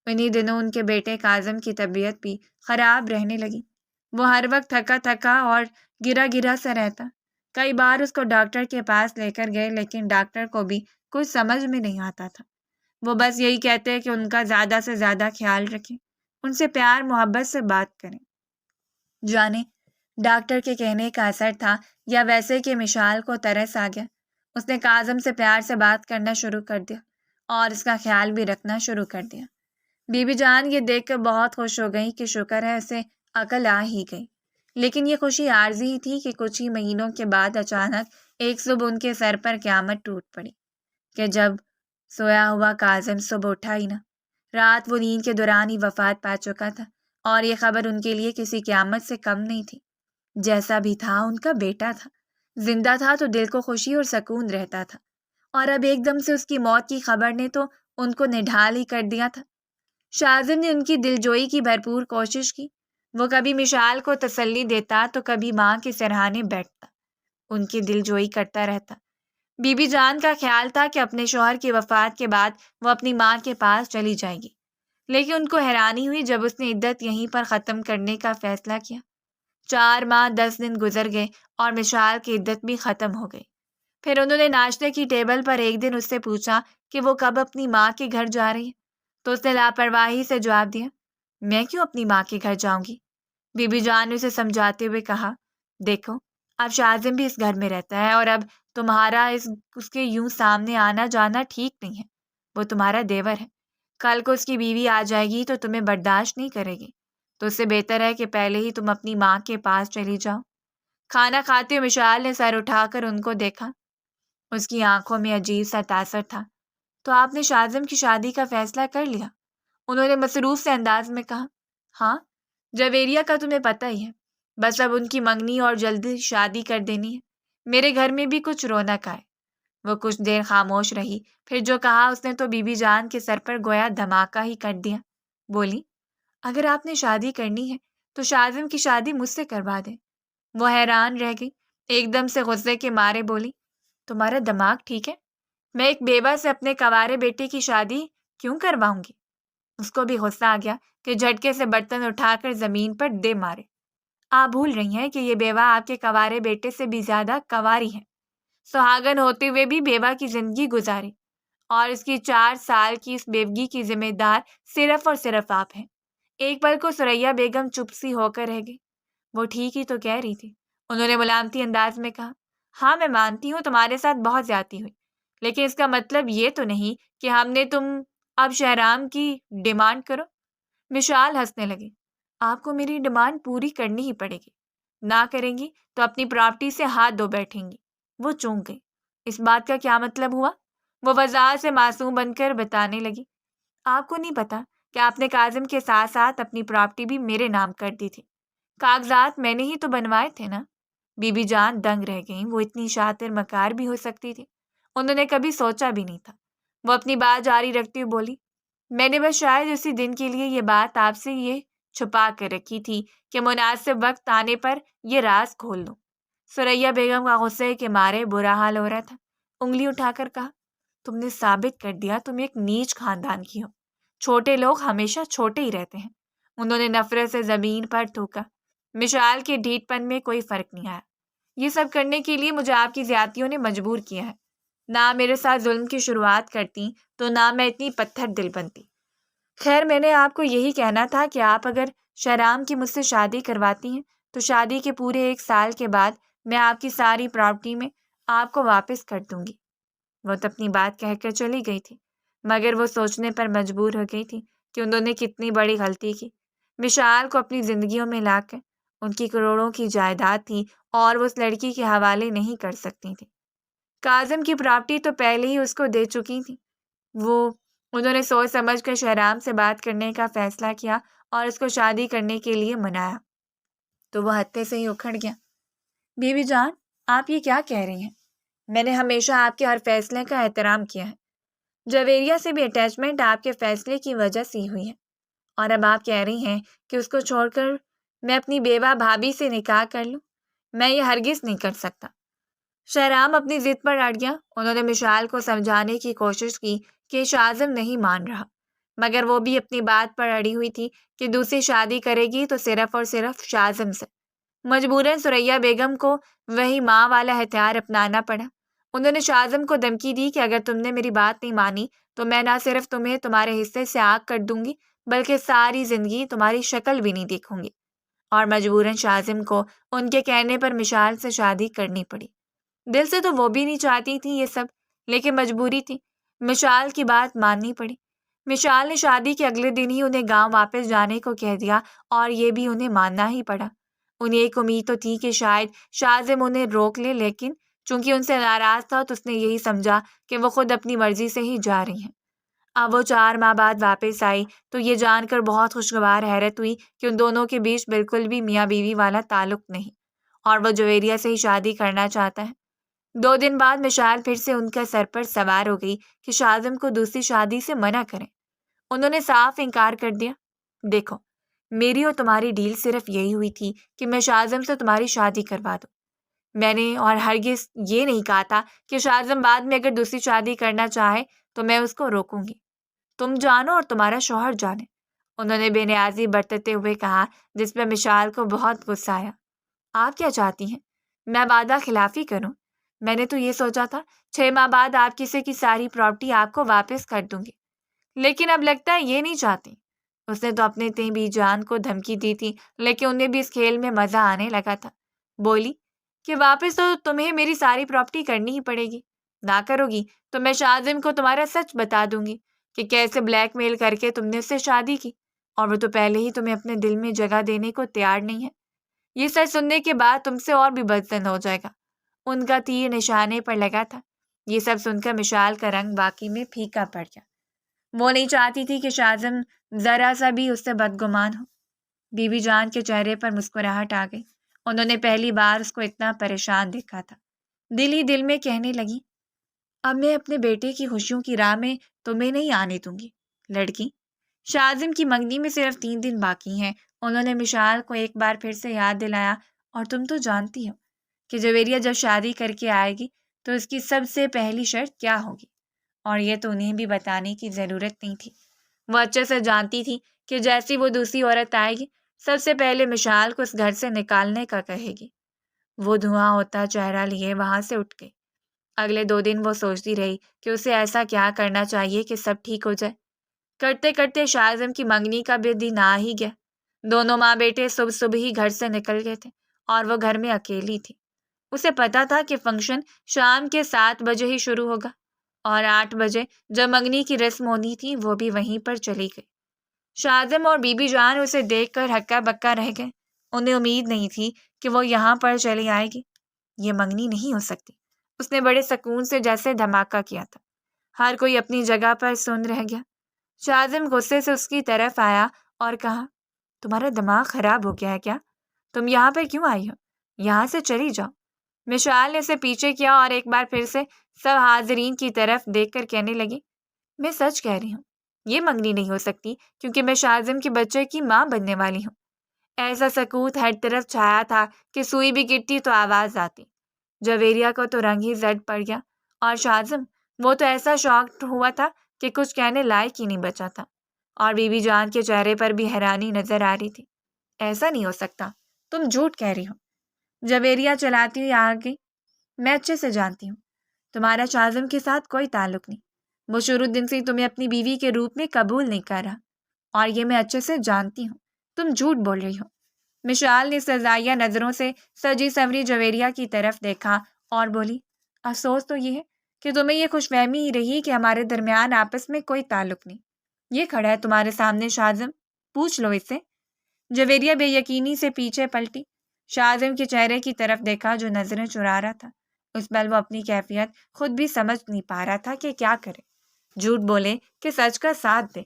انہی دنوں ان کے بیٹے کاظم کی طبیعت بھی خراب رہنے لگی۔ وہ ہر وقت تھکا تھکا اور گرا گرا سا رہتا۔ کئی بار اس کو ڈاکٹر کے پاس لے کر گئے، لیکن ڈاکٹر کو بھی کچھ سمجھ میں نہیں آتا تھا۔ وہ بس یہی کہتے کہ ان کا زیادہ سے زیادہ خیال رکھیں، ان سے پیار محبت سے بات کریں۔ جانے ڈاکٹر کے کہنے کا اثر تھا یا ویسے کہ مشال کو ترس آ گیا، اس نے کاظم سے پیار سے بات کرنا شروع کر دیا اور اس کا خیال بھی رکھنا شروع کر دیا۔ بی بی جان یہ دیکھ کر بہت خوش ہو گئی کہ شکر ہے اسے عقل آ ہی گئی، لیکن یہ خوشی عارضی ہی تھی کہ کچھ ہی مہینوں کے بعد اچانک ایک صبح ان کے سر پر قیامت ٹوٹ پڑی کہ جب سویا ہوا کاظم صبح اٹھا ہی نہ۔ رات وہ نیند کے دوران ہی وفات پا چکا تھا، اور یہ خبر ان کے لیے کسی قیامت سے کم نہیں تھی۔ جیسا بھی تھا ان کا بیٹا تھا، زندہ تھا تو دل کو خوشی اور سکون رہتا تھا، اور اب ایک دم سے اس کی موت کی خبر نے تو ان کو نڈھال ہی کر دیا تھا۔ شاذم نے ان کی دلجوئی کی بھرپور کوشش کی۔ وہ کبھی مشال کو تسلی دیتا تو کبھی ماں کے سرہانے بیٹھتا، ان کی دلجوئی کرتا رہتا۔ بی بی جان کا خیال تھا کہ اپنے شوہر کی وفات کے بعد وہ اپنی ماں کے پاس چلی جائے گی، لیکن ان کو حیرانی ہوئی جب اس نے عدت یہیں پر ختم کرنے کا فیصلہ کیا۔ 4 ماہ 10 دن گزر گئے اور مشال کی عدت بھی ختم ہو گئی۔ پھر انہوں نے ناشتے کی ٹیبل پر ایک دن اس سے پوچھا کہ وہ کب اپنی ماں کے گھر جا رہی ہے، تو اس نے لاپرواہی سے جواب دیا، میں کیوں اپنی ماں کے گھر جاؤں گی؟ بی بی جان نے اسے سمجھاتے ہوئے کہا، دیکھو اب شاذم بھی اس گھر میں رہتا ہے، اور اب تمہارا اس کے یوں سامنے آنا جانا ٹھیک نہیں ہے۔ وہ تمہارا دیور ہے، کل کو اس کی بیوی آ جائے گی تو تمہیں برداشت نہیں کرے گی، تو اس سے بہتر ہے کہ پہلے ہی تم اپنی ماں کے پاس چلی جاؤ۔ کھانا کھاتے ہوئے مشال نے سر اٹھا کر ان کو دیکھا، اس کی آنکھوں میں عجیب سا تاثر تھا۔ تو آپ نے شاذم کی شادی کا فیصلہ کر لیا؟ انہوں نے مصروف سے انداز میں کہا، ہاں، جویریہ کا تمہیں پتہ ہی ہے، بس اب ان کی منگنی اور جلدی شادی کر دینی ہے، میرے گھر میں بھی کچھ رونق آئے۔ وہ کچھ دیر خاموش رہی، پھر جو کہا اس نے تو بی بی جان کے سر پر گویا دھماکہ ہی کر دیا۔ بولی، اگر آپ نے شادی کرنی ہے تو شاذم کی شادی مجھ سے کروا دیں۔ وہ حیران رہ گئی، ایک دم سے غصے کے مارے بولی، تمہارا دماغ ٹھیک ہے؟ میں ایک بیوہ سے اپنے کنوارے بیٹے کی شادی کیوں کرواؤں گی؟ اس کو بھی غصہ آ گیا کہ جھٹکے سے برتن اٹھا کر زمین پر دے مارے۔ آپ بھول رہی ہیں کہ یہ بیوہ آپ کے کنوارے بیٹے سے بھی زیادہ کنواری ہے، سہاگن ہوتے ہوئے بھی بیوہ کی زندگی گزاری، اور اس کی 4 سال کی اس بیوگی کی ذمہ دار صرف اور صرف آپ ہیں۔ ایک پل کو ثریا بیگم چپ سی ہو کر رہ گئی۔ وہ ٹھیک ہی تو کہہ رہی تھی، انہوں نے ملامتی انداز میں کہا۔ ہاں میں مانتی ہوں تمہارے ساتھ بہت زیادتی ہوئی، لیکن اس کا مطلب یہ تو نہیں کہ ہم نے تم اب شہرام کی ڈیمانڈ کرو۔ مشال ہنسنے لگی۔ آپ کو میری ڈیمانڈ پوری کرنی ہی پڑے گی، نہ کریں گی تو اپنی پراپرٹی سے ہاتھ دھو بیٹھیں گی۔ وہ چونک گئی۔ اس بات کا کیا مطلب ہوا؟ وہ وضاحت سے معصوم بن کر بتانے لگی۔ آپ کو نہیں پتا کہ آپ نے کاظم کے ساتھ ساتھ اپنی پراپرٹی بھی میرے نام کر دی تھی؟ کاغذات میں نے ہی تو بنوائے تھے نا۔ بی بی جان دنگ رہ گئیں، وہ اتنی شاطر مکار بھی ہو سکتی تھی، انہوں نے کبھی سوچا بھی نہیں تھا۔ وہ اپنی بات جاری رکھتی ہوئی بولی، میں نے بس شاید اسی دن کے لیے یہ بات آپ سے یہ چھپا کر رکھی تھی کہ مناسب وقت آنے پر یہ راز کھول دوں۔ ثریا بیگم کا غصے کے مارے برا حال ہو رہا تھا، انگلی اٹھا کر کہا، تم نے ثابت کر دیا تم ایک نیچ خاندان کی ہو۔ چھوٹے لوگ ہمیشہ چھوٹے ہی رہتے ہیں۔ انہوں نے نفرت سے زمین پر تھوکا۔ مشال کے ڈھیٹ پن میں کوئی فرق نہیں آیا۔ یہ سب کرنے کے لیے مجھے آپ کی زیادتیوں نے مجبور کیا ہے۔ نہ میرے ساتھ ظلم کی شروعات کرتی تو نہ میں اتنی پتھر دل بنتی۔ خیر میں نے آپ کو یہی کہنا تھا کہ آپ اگر شہرام کی مجھ سے شادی کرواتی ہیں تو شادی کے پورے 1 سال کے بعد میں آپ کی ساری پراپرٹی میں آپ کو واپس کر دوں گی۔ وہ تو اپنی بات کہہ کر چلی گئی تھی، مگر وہ سوچنے پر مجبور ہو گئی تھی کہ انہوں نے کتنی بڑی غلطی کی۔ مشال کو اپنی زندگیوں میں لا کر، ان کی کروڑوں کی جائیداد تھی اور وہ اس لڑکی کے حوالے نہیں کر سکتی تھی۔ کاظم کی پراپرٹی تو پہلے ہی اس کو دے چکی تھی۔ انہوں نے سوچ سمجھ کر شہرام سے بات کرنے کا فیصلہ کیا اور اس کو شادی کرنے کے لیے منایا تو وہ ہتے سے ہی اکھڑ گیا۔ بی بی جان آپ یہ کیا کہہ رہی ہیں؟ میں نے ہمیشہ آپ کے ہر فیصلے کا احترام کیا ہے۔ جویریہ سے بھی اٹیچمنٹ آپ کے فیصلے کی وجہ سے ہوئی ہے، اور اب آپ کہہ رہی ہیں کہ اس کو چھوڑ کر میں اپنی بیوہ بھابھی سے نکاح کر لوں؟ میں یہ ہرگز نہیں کر سکتا۔ شہرام اپنی ضد پر اڑ گیا۔ انہوں نے مشال کو سمجھانے کی کوشش کی کہ شاذم نہیں مان رہا، مگر وہ بھی اپنی بات پر اڑی ہوئی تھی کہ دوسری شادی کرے گی تو صرف اور صرف شاذم سے۔ مجبوراً ثریا بیگم کو وہی ماں والا ہتھیار اپنانا پڑا۔ انہوں نے شاذم کو دھمکی دی کہ اگر تم نے میری بات نہیں مانی تو میں نہ صرف تمہیں تمہارے حصے سے آگ کر دوں گی بلکہ ساری زندگی تمہاری شکل بھی نہیں دیکھوں گی۔ اور مجبوراً شاذم کو ان کے کہنے پر مشال سے شادی کرنی پڑی۔ دل سے تو وہ بھی نہیں چاہتی تھی یہ سب، لیکن مجبوری تھی، مشال کی بات ماننی پڑی۔ مشال نے شادی کے اگلے دن ہی انہیں گاؤں واپس جانے کو کہہ دیا اور یہ بھی انہیں ماننا ہی پڑا۔ انہیں ایک امید تو تھی کہ شاید شاذم انہیں روک لے، لیکن چونکہ ان سے ناراض تھا تو اس نے یہی سمجھا کہ وہ خود اپنی مرضی سے ہی جا رہی ہیں۔ اب وہ 4 ماہ بعد واپس آئی تو یہ جان کر بہت خوشگوار حیرت ہوئی کہ ان دونوں کے بیچ بالکل بھی میاں بیوی والا تعلق نہیں، اور وہ جویریہ سے ہی شادی کرنا چاہتا ہے۔ 2 دن بعد مشال پھر سے ان کا سر پر سوار ہو گئی کہ شاذم کو دوسری شادی سے منع کریں۔ انہوں نے صاف انکار کر دیا۔ دیکھو میری اور تمہاری ڈیل صرف یہی ہوئی تھی کہ میں شاذم سے تمہاری شادی کروا دوں۔ میں نے اور ہرگز یہ نہیں کہا تھا کہ شاذم بعد میں اگر دوسری شادی کرنا چاہے تو میں اس کو روکوں گی۔ تم جانو اور تمہارا شوہر جانے، انہوں نے بے نیازی برتتے ہوئے کہا، جس پہ مشال کو بہت غصہ آیا۔ آپ کیا چاہتی ہیں؟ میں وعدہ خلافی کروں؟ میں نے تو یہ سوچا تھا 6 ماہ بعد آپ کسی کی ساری پراپرٹی آپ کو واپس کر دوں گی، لیکن اب لگتا ہے یہ نہیں چاہتی۔ اس نے تو اپنے تئیں بی جان کو دھمکی دی تھی، لیکن انہیں بھی اس کھیل میں مزہ آنے لگا تھا۔ بولی کہ واپس تو تمہیں میری ساری پراپرٹی کرنی ہی پڑے گی، نہ کرو گی تو میں شاذم کو تمہارا سچ بتا دوں گی کہ کیسے بلیک میل کر کے تم نے اس سے شادی کی، اور وہ تو پہلے ہی تمہیں اپنے دل میں جگہ دینے کو تیار نہیں ہے۔ یہ سچ سننے کے بعد تم سے اور بھی بدظن ہو جائے گا۔ ان کا تیر نشانے پر لگا تھا۔ یہ سب سن کر مشال کا رنگ واقعی میں پھیکا پڑ گیا۔ وہ نہیں چاہتی تھی کہ شاذم ذرا سا بھی اس سے بدگمان ہو۔ بی بی جان کے چہرے پر مسکراہٹ آ گئی۔ انہوں نے پہلی بار اس کو اتنا پریشان دیکھا تھا۔ دل ہی دل میں کہنے لگی، اب میں اپنے بیٹے کی خوشیوں کی راہ میں تمہیں نہیں آنے دوں گی۔ لڑکی، شاذم کی منگنی میں صرف 3 دن باقی ہیں، انہوں نے مشال کو ایک بار پھر سے یاد دلایا، اور تم تو جانتی ہو کہ جویریہ جب شادی کر کے آئے گی تو اس کی سب سے پہلی شرط کیا ہوگی، اور یہ تو انہیں بھی بتانے کی ضرورت نہیں تھی۔ وہ اچھے سے جانتی تھی کہ جیسی وہ دوسری عورت آئے گی سب سے پہلے مشال کو اس گھر سے نکالنے کا کہے گی۔ وہ دھواں ہوتا چہرہ لیے وہاں سے اٹھ گئی۔ اگلے 2 دن وہ سوچتی رہی کہ اسے ایسا کیا کرنا چاہیے کہ سب ٹھیک ہو جائے۔ کرتے کرتے شاہزم کی منگنی کا بھی دن آ ہی گیا۔ دونوں ماں بیٹے صبح ہی گھر سے نکل گئے تھے اور وہ گھر میں اکیلی تھی۔ اسے پتا تھا کہ فنکشن شام کے 7 بجے ہی شروع ہوگا، اور 8 بجے جب منگنی کی رسم ہونی تھی وہ بھی وہیں پر چلی گئی۔ شاہزم اور بی بی جان اسے دیکھ کر ہکا بکا رہ گئے۔ انہیں امید نہیں تھی کہ وہ یہاں پر چلی آئے گی۔ یہ منگنی نہیں ہو سکتی، اس نے بڑے سکون سے جیسے دھماکہ کیا تھا۔ ہر کوئی اپنی جگہ پر سن رہ گیا۔ شاہزم غصے سے اس کی طرف آیا اور کہا، تمہارا دماغ خراب ہو گیا ہے کیا؟ تم یہاں پر کیوں آئی ہو؟ یہاں سے چلی جاؤ۔ مشال نے اسے پیچھے کیا اور ایک بار پھر سے سب حاضرین کی طرف دیکھ کر کہنے لگی، میں سچ کہہ رہی ہوں، یہ منگنی نہیں ہو سکتی کیونکہ میں شاہزم کے بچے کی ماں بننے والی ہوں۔ ایسا سکوت ہر طرف چھایا تھا کہ سوئی بھی گرتی تو آواز آتی۔ جویریہ کو تو رنگ ہی زرد پڑ گیا، اور شاہزم، وہ تو ایسا شاکڈ ہوا تھا کہ کچھ کہنے لائق ہی نہیں بچا تھا، اور بی بی جان کے چہرے پر بھی حیرانی نظر آ رہی تھی۔ ایسا نہیں ہو سکتا، تم جھوٹ کہہ رہی ہو۔ جویریہ چلاتی ہوئی آ گئی، میں اچھے سے جانتی ہوں تمہارا شاہزم کے ساتھ کوئی تعلق نہیں۔ وہ شروع دن سے تمہیں اپنی بیوی کے روپ میں قبول نہیں کر رہا، اور یہ میں اچھے سے جانتی ہوں۔ تم جھوٹ بول رہی ہو۔ مشال نے سزائیہ نظروں سے سجی سنوری جویریہ کی طرف دیکھا اور بولی، افسوس تو یہ ہے کہ تمہیں یہ خوش فہمی ہی رہی کہ ہمارے درمیان آپس میں کوئی تعلق نہیں۔ یہ کھڑا ہے تمہارے سامنے شاہزم، پوچھ لو اس سے۔ جویریہ بے یقینی سے پیچھے پلٹی، شاہزم کے چہرے کی طرف دیکھا جو نظریں چرا رہا تھا۔ اس پل وہ اپنی کیفیت خود بھی سمجھ نہیں پا رہا تھا کہ کیا کرے، جھوٹ بولے کہ سچ کا ساتھ دے۔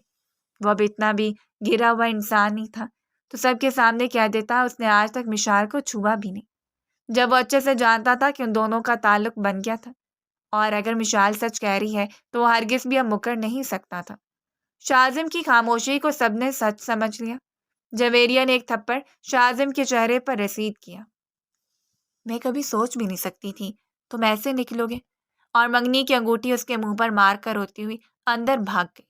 وہ اب اتنا بھی گرا ہوا انسان نہیں تھا تو سب کے سامنے کہہ دیتا اس نے آج تک مشال کو چھوا بھی نہیں، جب وہ اچھے سے جانتا تھا کہ ان دونوں کا تعلق بن گیا تھا، اور اگر مشال سچ کہہ رہی ہے تو وہ ہرگز بھی اب مکر نہیں سکتا تھا۔ شاہزم کی خاموشی کو سب نے سچ سمجھ لیا۔ جویریہ نے ایک تھپڑ شاہزم کے چہرے پر رسید کیا۔ میں کبھی سوچ بھی نہیں سکتی تھی تم ایسے نکلو گے، اور منگنی کی انگوٹھی اس کے منہ پر مار کر روتی ہوئی اندر بھاگ گئی۔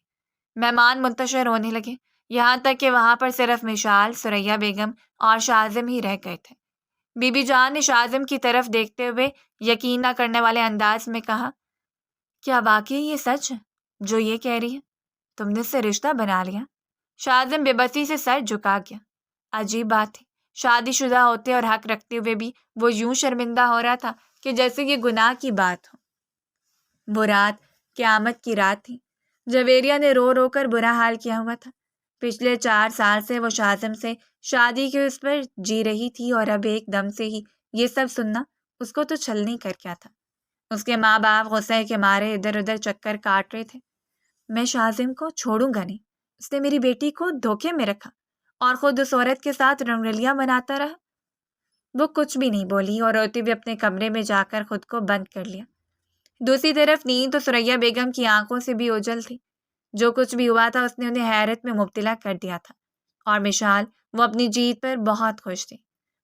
مہمان منتشر ہونے لگے، یہاں تک کہ وہاں پر صرف مشال، ثریا بیگم اور شاہزم ہی رہ گئے تھے۔ بی بی جان نے شاہزم کی طرف دیکھتے ہوئے یقین نہ کرنے والے انداز میں کہا، کیا واقعی یہ سچ ہے جو یہ کہہ رہی ہے؟ تم نے اس سے رشتہ بنا لیا؟ شاہزم بے بسی سے سر جھکا گیا۔ عجیب بات ہے، شادی شدہ ہوتے اور حق رکھتے ہوئے بھی وہ یوں شرمندہ ہو رہا تھا کہ جیسے یہ گناہ کی بات ہو۔ وہ رات قیامت کی رات تھی۔ جویریہ نے رو رو کر برا حال کیا ہوا تھا۔ پچھلے 4 سال سے وہ شاہزم سے شادی کے اس پر جی رہی تھی، اور اب ایک دم سے ہی یہ سب سننا اس کو تو چھلنی کر کیا تھا۔ اس کے ماں باپ غصے کے مارے ادھر ادھر چکر کاٹ رہے تھے۔ میں شاہزم کو چھوڑوں گا نہیں، اس نے میری بیٹی کو دھوکے میں رکھا اور خود اس عورت کے ساتھ رنگرلیاں بناتا رہا۔ وہ کچھ بھی نہیں بولی اور روتے ہوئے اپنے کمرے میں جا کر خود کو بند کر لیا۔ دوسری طرف نیند تو ثریا بیگم کی آنکھوں سے بھی اوجھل تھی۔ جو کچھ بھی ہوا تھا اس نے انہیں حیرت میں مبتلا کر دیا تھا، اور مشال، وہ اپنی جیت پر بہت خوش تھی۔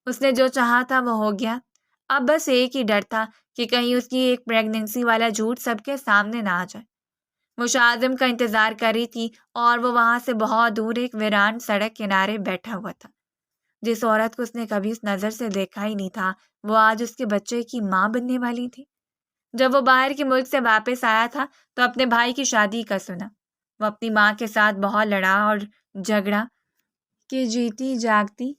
اس نے جو چاہا تھا وہ ہو گیا۔ اب بس ایک ہی ڈر تھا کہ کہیں اس کی ایک پریگننسی والا جھوٹ سب کے سامنے نہ آ جائے۔ وہ شاہزم کا انتظار کر رہی تھی، اور وہ وہاں سے بہت دور ایک ویران سڑک کنارے بیٹھا ہوا تھا۔ جس عورت کو اس نے کبھی اس نظر سے دیکھا ہی نہیں تھا، وہ آج اس کے بچے کی ماں بننے والی تھی۔ جب وہ باہر کے ملک سے واپس آیا تھا تو اپنے بھائی کی شادی کا سنا۔ وہ اپنی ماں کے ساتھ بہت لڑا اور جھگڑا کہ جیتی جاگتی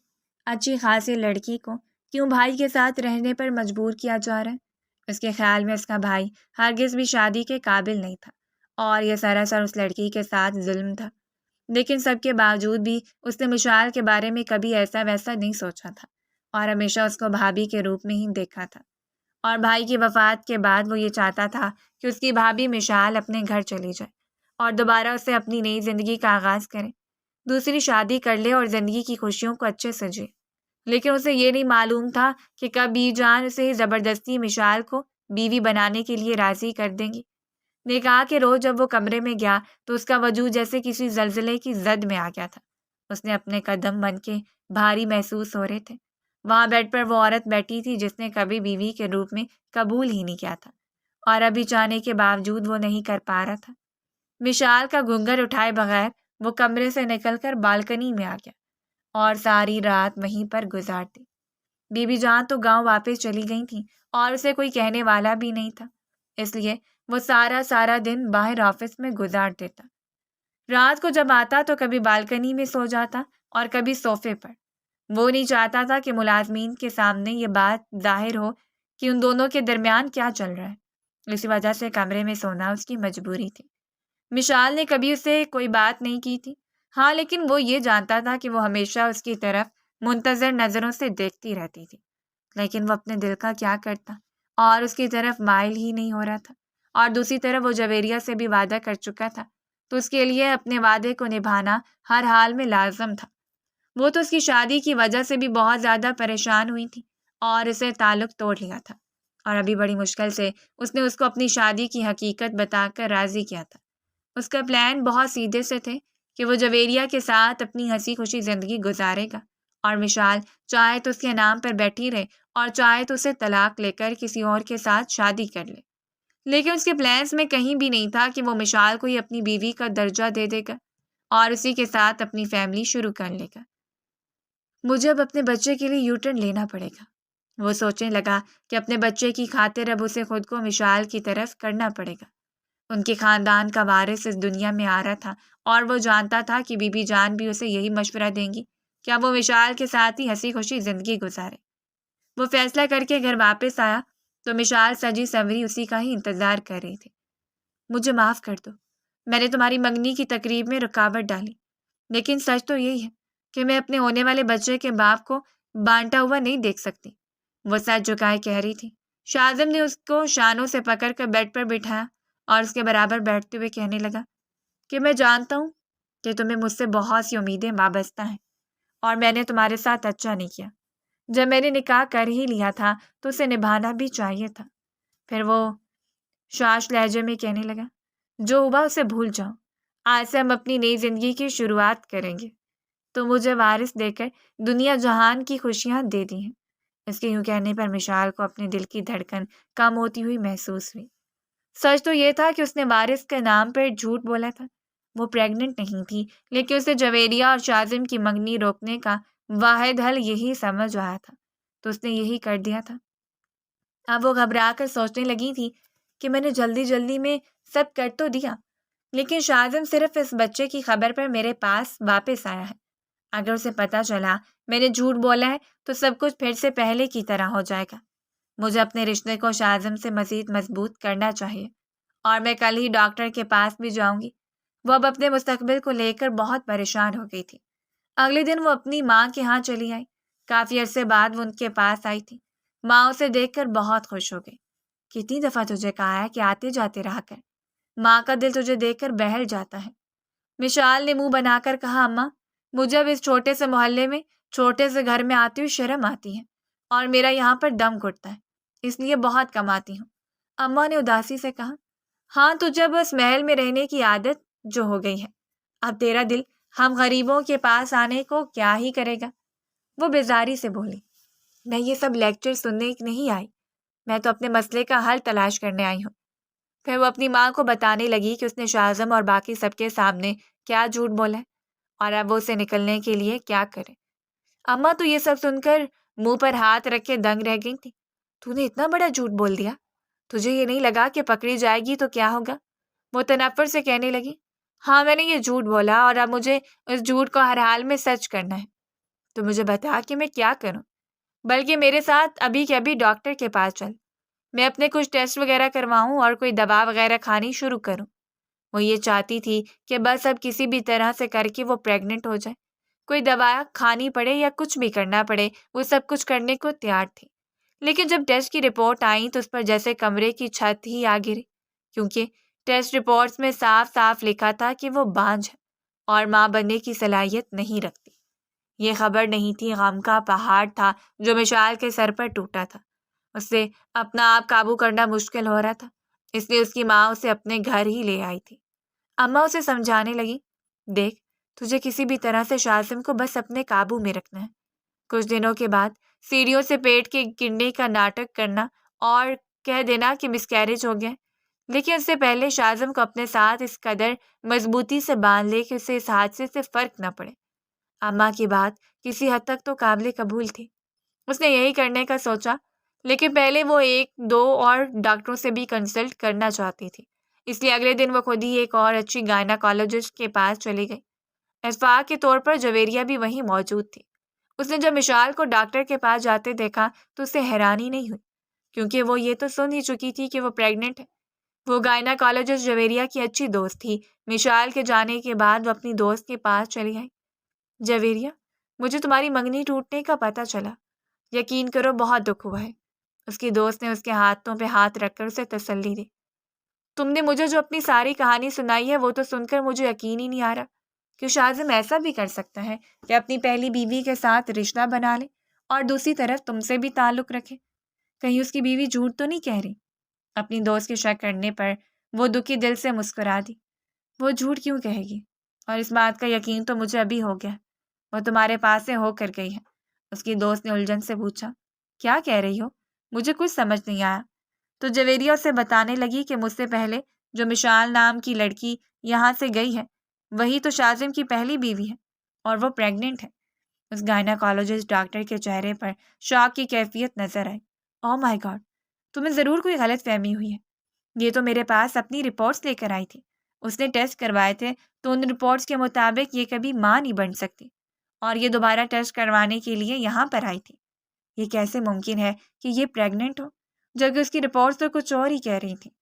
اچھی خاصی لڑکی کو کیوں بھائی کے ساتھ رہنے پر مجبور کیا جا رہا ہے۔ اس کے خیال میں اس کا بھائی ہرگز بھی شادی کے قابل نہیں تھا، اور یہ سراسر اس لڑکی کے ساتھ ظلم تھا۔ لیکن سب کے باوجود بھی اس نے مشال کے بارے میں کبھی ایسا ویسا نہیں سوچا تھا، اور ہمیشہ اس کو بھابھی کے روپ میں ہی دیکھا تھا۔ اور بھائی کی وفات کے بعد وہ یہ چاہتا تھا کہ اس کی بھابھی مشال اپنے گھر چلی جائے اور دوبارہ اسے اپنی نئی زندگی کا آغاز کرے، دوسری شادی کر لے اور زندگی کی خوشیوں کو اچھے سے جیے۔ لیکن اسے یہ نہیں معلوم تھا کہ کب بی جان اسے زبردستی مشال کو بیوی بنانے کے لیے راضی کر دیں گی۔ نکاح کے روز جب وہ کمرے میں گیا تو اس کا وجود جیسے کسی زلزلے کی زد میں آ گیا تھا۔ اس نے اپنے قدم من کے بھاری محسوس ہو رہے تھے۔ وہاں بیڈ پر وہ عورت بیٹھی تھی جس نے کبھی بیوی کے روپ میں قبول ہی نہیں کیا تھا، اور ابھی چاہنے کے باوجود وہ نہیں کر پا رہا تھا۔ مشال کا گھنگھر اٹھائے بغیر وہ کمرے سے نکل کر بالکنی میں آ گیا اور ساری رات وہیں پر گزار دی۔ بی بی جان تو گاؤں واپس چلی گئی تھیں اور اسے کوئی کہنے والا بھی نہیں تھا، اس لیے وہ سارا دن باہر آفس میں گزار دیتا۔ رات کو جب آتا تو کبھی بالکنی میں سو جاتا اور کبھی صوفے پر۔ وہ نہیں چاہتا تھا کہ ملازمین کے سامنے یہ بات ظاہر ہو کہ ان دونوں کے درمیان کیا چل رہا ہے، اسی وجہ سے کمرے میں سونا اس کی مجبوری تھی۔ مشال نے کبھی اسے کوئی بات نہیں کی تھی، ہاں، لیکن وہ یہ جانتا تھا کہ وہ ہمیشہ اس کی طرف منتظر نظروں سے دیکھتی رہتی تھی، لیکن وہ اپنے دل کا کیا کرتا اور اس کی طرف مائل ہی نہیں ہو رہا تھا۔ اور دوسری طرف وہ جویریہ سے بھی وعدہ کر چکا تھا، تو اس کے لیے اپنے وعدے کو نبھانا ہر حال میں لازم تھا۔ وہ تو اس کی شادی کی وجہ سے بھی بہت زیادہ پریشان ہوئی تھی اور اسے تعلق توڑ لیا تھا، اور ابھی بڑی مشکل سے اس نے اس کو اپنی شادی کی حقیقت بتا کر راضی کیا تھا۔ اس کا پلان بہت سیدھے سے تھے کہ وہ جویریہ کے ساتھ اپنی ہنسی خوشی زندگی گزارے گا، اور مشال چاہے تو اس کے نام پر بیٹھی رہے اور چاہے تو اسے طلاق لے کر کسی اور کے ساتھ شادی کر لے۔ لیکن اس کے پلانز میں کہیں بھی نہیں تھا کہ وہ مشال کو ہی اپنی بیوی کا درجہ دے دے گا اور اسی کے ساتھ اپنی فیملی شروع کر لے گا۔ مجھے اب اپنے بچے کے لیے یو ٹرن لینا پڑے گا، وہ سوچنے لگا کہ اپنے بچے کی خاطر اب اسے خود کو مشال کی طرف کرنا پڑے گا۔ ان کے خاندان کا وارث اس دنیا میں آ رہا تھا اور وہ جانتا تھا کہ بی بی جان بھی اسے یہی مشورہ دیں گی کہ اب وہ مشال کے ساتھ ہی ہنسی خوشی زندگی گزارے۔ وہ فیصلہ کر کے گھر واپس آیا تو مشال سجی سنوری اسی کا ہی انتظار کر رہی تھی۔ مجھے معاف کر دو، میں نے تمہاری منگنی کی تقریب میں رکاوٹ ڈالی، لیکن سچ تو یہی ہے کہ میں اپنے ہونے والے بچے کے باپ کو بانٹا ہوا نہیں دیکھ سکتی، وہ سر جھکائے کہہ رہی تھی۔ شاذم نے اس کو شانوں سے پکڑ کر بیڈ پر بٹھایا اور اس کے برابر بیٹھتے ہوئے کہنے لگا کہ میں جانتا ہوں کہ تمہیں مجھ سے بہت سی امیدیں وابستہ ہیں، اور میں نے تمہارے ساتھ اچھا نہیں کیا۔ جب میں نے نکاح کر ہی لیا تھا تو اسے نبھانا بھی چاہیے تھا۔ پھر وہ شاش لہجے میں کہنے لگا، جو ہوا اسے بھول جاؤ، آج سے ہم اپنی نئی زندگی کی شروعات کریں گے۔ تو مجھے وارث دے کر دنیا جہان کی خوشیاں دے دی ہیں۔ اس کے یوں کہنے پر مشال کو اپنے دل کی دھڑکن کم ہوتی ہوئی محسوس ہوئی۔ سچ تو یہ تھا کہ اس نے وارث کے نام پر جھوٹ بولا تھا۔ وہ پریگننٹ نہیں تھی، لیکن اسے جویریہ اور شاذم کی منگنی روکنے کا واحد حل یہی سمجھ آیا تھا، تو اس نے یہی کر دیا تھا۔ اب وہ گھبرا کر سوچنے لگی تھی کہ میں نے جلدی میں سب کر تو دیا، لیکن شاذم صرف اس بچے کی خبر پر میرے پاس واپس آیا ہے۔ اگر اسے پتہ چلا میں نے جھوٹ بولا ہے تو سب کچھ پھر سے پہلے کی طرح ہو جائے گا۔ مجھے اپنے رشتے کو شاذم سے مزید مضبوط کرنا چاہیے، اور میں کل ہی ڈاکٹر کے پاس بھی جاؤں گی۔ وہ اب اپنے مستقبل کو لے کر بہت پریشان ہو گئی تھی۔ اگلے دن وہ اپنی ماں کے ہاں چلی آئی۔ کافی عرصے بعد وہ ان کے پاس آئی تھی۔ ماں اسے دیکھ کر بہت خوش ہو گئی۔ کتنی دفعہ تجھے کہا ہے کہ آتے جاتے رہا کر، ماں کا دل تجھے دیکھ کر بہل جاتا ہے۔ مشال نے منہ بنا کر کہا، اماں، مجھے اب اس چھوٹے سے محلے میں چھوٹے سے گھر میں آتے ہوئے شرم آتی ہے، اور میرا یہاں پر دم گھٹتا ہے، اس لیے بہت کم آتی ہوں۔ اماں نے اداسی سے کہا، ہاں، تجھے بس محل میں رہنے کی عادت جو ہو گئی ہے، اب تیرا دل ہم غریبوں کے پاس آنے کو کیا ہی کرے گا۔ وہ بیزاری سے بولی، میں یہ سب لیکچر سننے نہیں آئی، میں تو اپنے مسئلے کا حل تلاش کرنے آئی ہوں۔ پھر وہ اپنی ماں کو بتانے لگی کہ اس نے شاذم اور باقی سب کے سامنے کیا جھوٹ بولا ہے، اور اب وہ اسے نکلنے کے لیے کیا کرے۔ اماں تو یہ سب سن کر منہ پر ہاتھ رکھ کے دنگ رہ گئی تھی۔ تو نے اتنا بڑا جھوٹ بول دیا، تجھے یہ نہیں لگا کہ پکڑی جائے گی تو کیا ہوگا؟ وہ تنفر سے کہنے لگی، ہاں، میں نے یہ جھوٹ بولا اور اب مجھے اس جھوٹ کو ہر حال میں سچ کرنا ہے۔ تو مجھے بتا کہ میں کیا کروں، بلکہ میرے ساتھ ابھی کے ابھی ڈاکٹر کے پاس چل، میں اپنے کچھ ٹیسٹ وغیرہ کرواؤں اور کوئی دوا وغیرہ کھانی شروع کروں۔ وہ یہ چاہتی تھی کہ بس اب کسی بھی طرح سے کر کے وہ پریگننٹ ہو جائے، کوئی دوا کھانی پڑے یا کچھ بھی کرنا پڑے، وہ سب کچھ کرنے کو تیار تھی۔ لیکن جب ٹیسٹ کی رپورٹ آئی تو اس پر جیسے کمرے کی چھت ہی آ گری، کیونکہ ٹیسٹ رپورٹس میں صاف صاف لکھا تھا کہ وہ بانجھ ہے اور ماں بننے کی صلاحیت نہیں رکھتی۔ یہ خبر نہیں تھی، غم کا پہاڑ تھا جو مشال کے سر پر ٹوٹا تھا۔ اس سے اپنا آپ قابو کرنا مشکل ہو رہا تھا، اس لیے اس کی ماں اسے اپنے گھر ہی لے آئی تھی۔ اماں اسے سمجھانے لگی، دیکھ، تجھے کسی بھی طرح سے شاذم کو بس اپنے قابو میں رکھنا ہے۔ کچھ دنوں کے بعد سیڑھیوں سے پیٹ کے گرنے کا ناٹک کرنا اور کہہ دینا کہ مسکیریج ہو گیا، لیکن اس سے پہلے شاذم کو اپنے ساتھ اس قدر مضبوطی سے باندھ لے کہ اسے اس حادثے سے فرق نہ پڑے۔ اماں کی بات کسی حد تک تو قابل قبول تھی۔ اس نے یہی کرنے کا سوچا، لیکن پہلے وہ ایک دو اور ڈاکٹروں سے بھی کنسلٹ کرنا چاہتی تھی، اس لیے اگلے دن وہ خود ہی ایک اور اچھی گائناکالوجسٹ کے پاس چلی گئی۔ اتفاق کے طور پر جویریہ بھی وہیں موجود تھی۔ اس نے جب مشال کو ڈاکٹر کے پاس جاتے دیکھا تو اسے حیرانی نہیں ہوئی، کیونکہ وہ یہ تو سن ہی چکی تھی کہ وہ پریگننٹ ہے۔ وہ گائناکالوجسٹ جویریہ کی اچھی دوست تھی۔ مشال کے جانے کے بعد وہ اپنی دوست کے پاس چلی آئی۔ جویریہ، مجھے تمہاری منگنی ٹوٹنے کا پتہ چلا، یقین کرو بہت دکھ ہوا ہے۔ اس کی دوست نے اس کے ہاتھوں پہ ہاتھ رکھ کر اسے تسلی دی۔ تم نے مجھے جو اپنی ساری کہانی سنائی ہے وہ تو سن کر مجھے یقین ہی نہیں آ رہا کہ شاذم ایسا بھی کر سکتا ہے کہ اپنی پہلی بیوی کے ساتھ رشتہ بنا لے اور دوسری طرف تم سے بھی تعلق رکھے۔ کہیں اس کی بیوی جھوٹ تو نہیں کہہ رہی؟ اپنی دوست کے شک کرنے پر وہ دکھی دل سے مسکرا دی۔ وہ جھوٹ کیوں کہے گی؟ اور اس بات کا یقین تو مجھے ابھی ہو گیا، وہ تمہارے پاس سے ہو کر گئی ہے۔ اس کی دوست نے الجھن سے پوچھا، کیا کہہ رہی ہو؟ مجھے کچھ سمجھ نہیں آیا۔ تو جویریہ اسے بتانے لگی کہ مجھ سے پہلے جو مشال نام کی لڑکی یہاں سے گئی ہے وہی تو شاذم کی پہلی بیوی ہے اور وہ پریگننٹ ہے۔ اس گائناکالوجسٹ ڈاکٹر کے چہرے پر شاک کی کیفیت نظر آئی۔ اوہ مائی گاڈ، تمہیں ضرور کوئی غلط فہمی ہوئی ہے۔ یہ تو میرے پاس اپنی رپورٹس لے کر آئی تھی، اس نے ٹیسٹ کروائے تھے تو ان رپورٹس کے مطابق یہ کبھی ماں نہیں بن سکتی، اور یہ دوبارہ ٹیسٹ کروانے کے لیے یہاں پر آئی تھی۔ یہ کیسے ممکن ہے کہ یہ پریگننٹ ہو جبکہ اس کی رپورٹس تو کچھ اور ہی کہہ رہی تھیں؟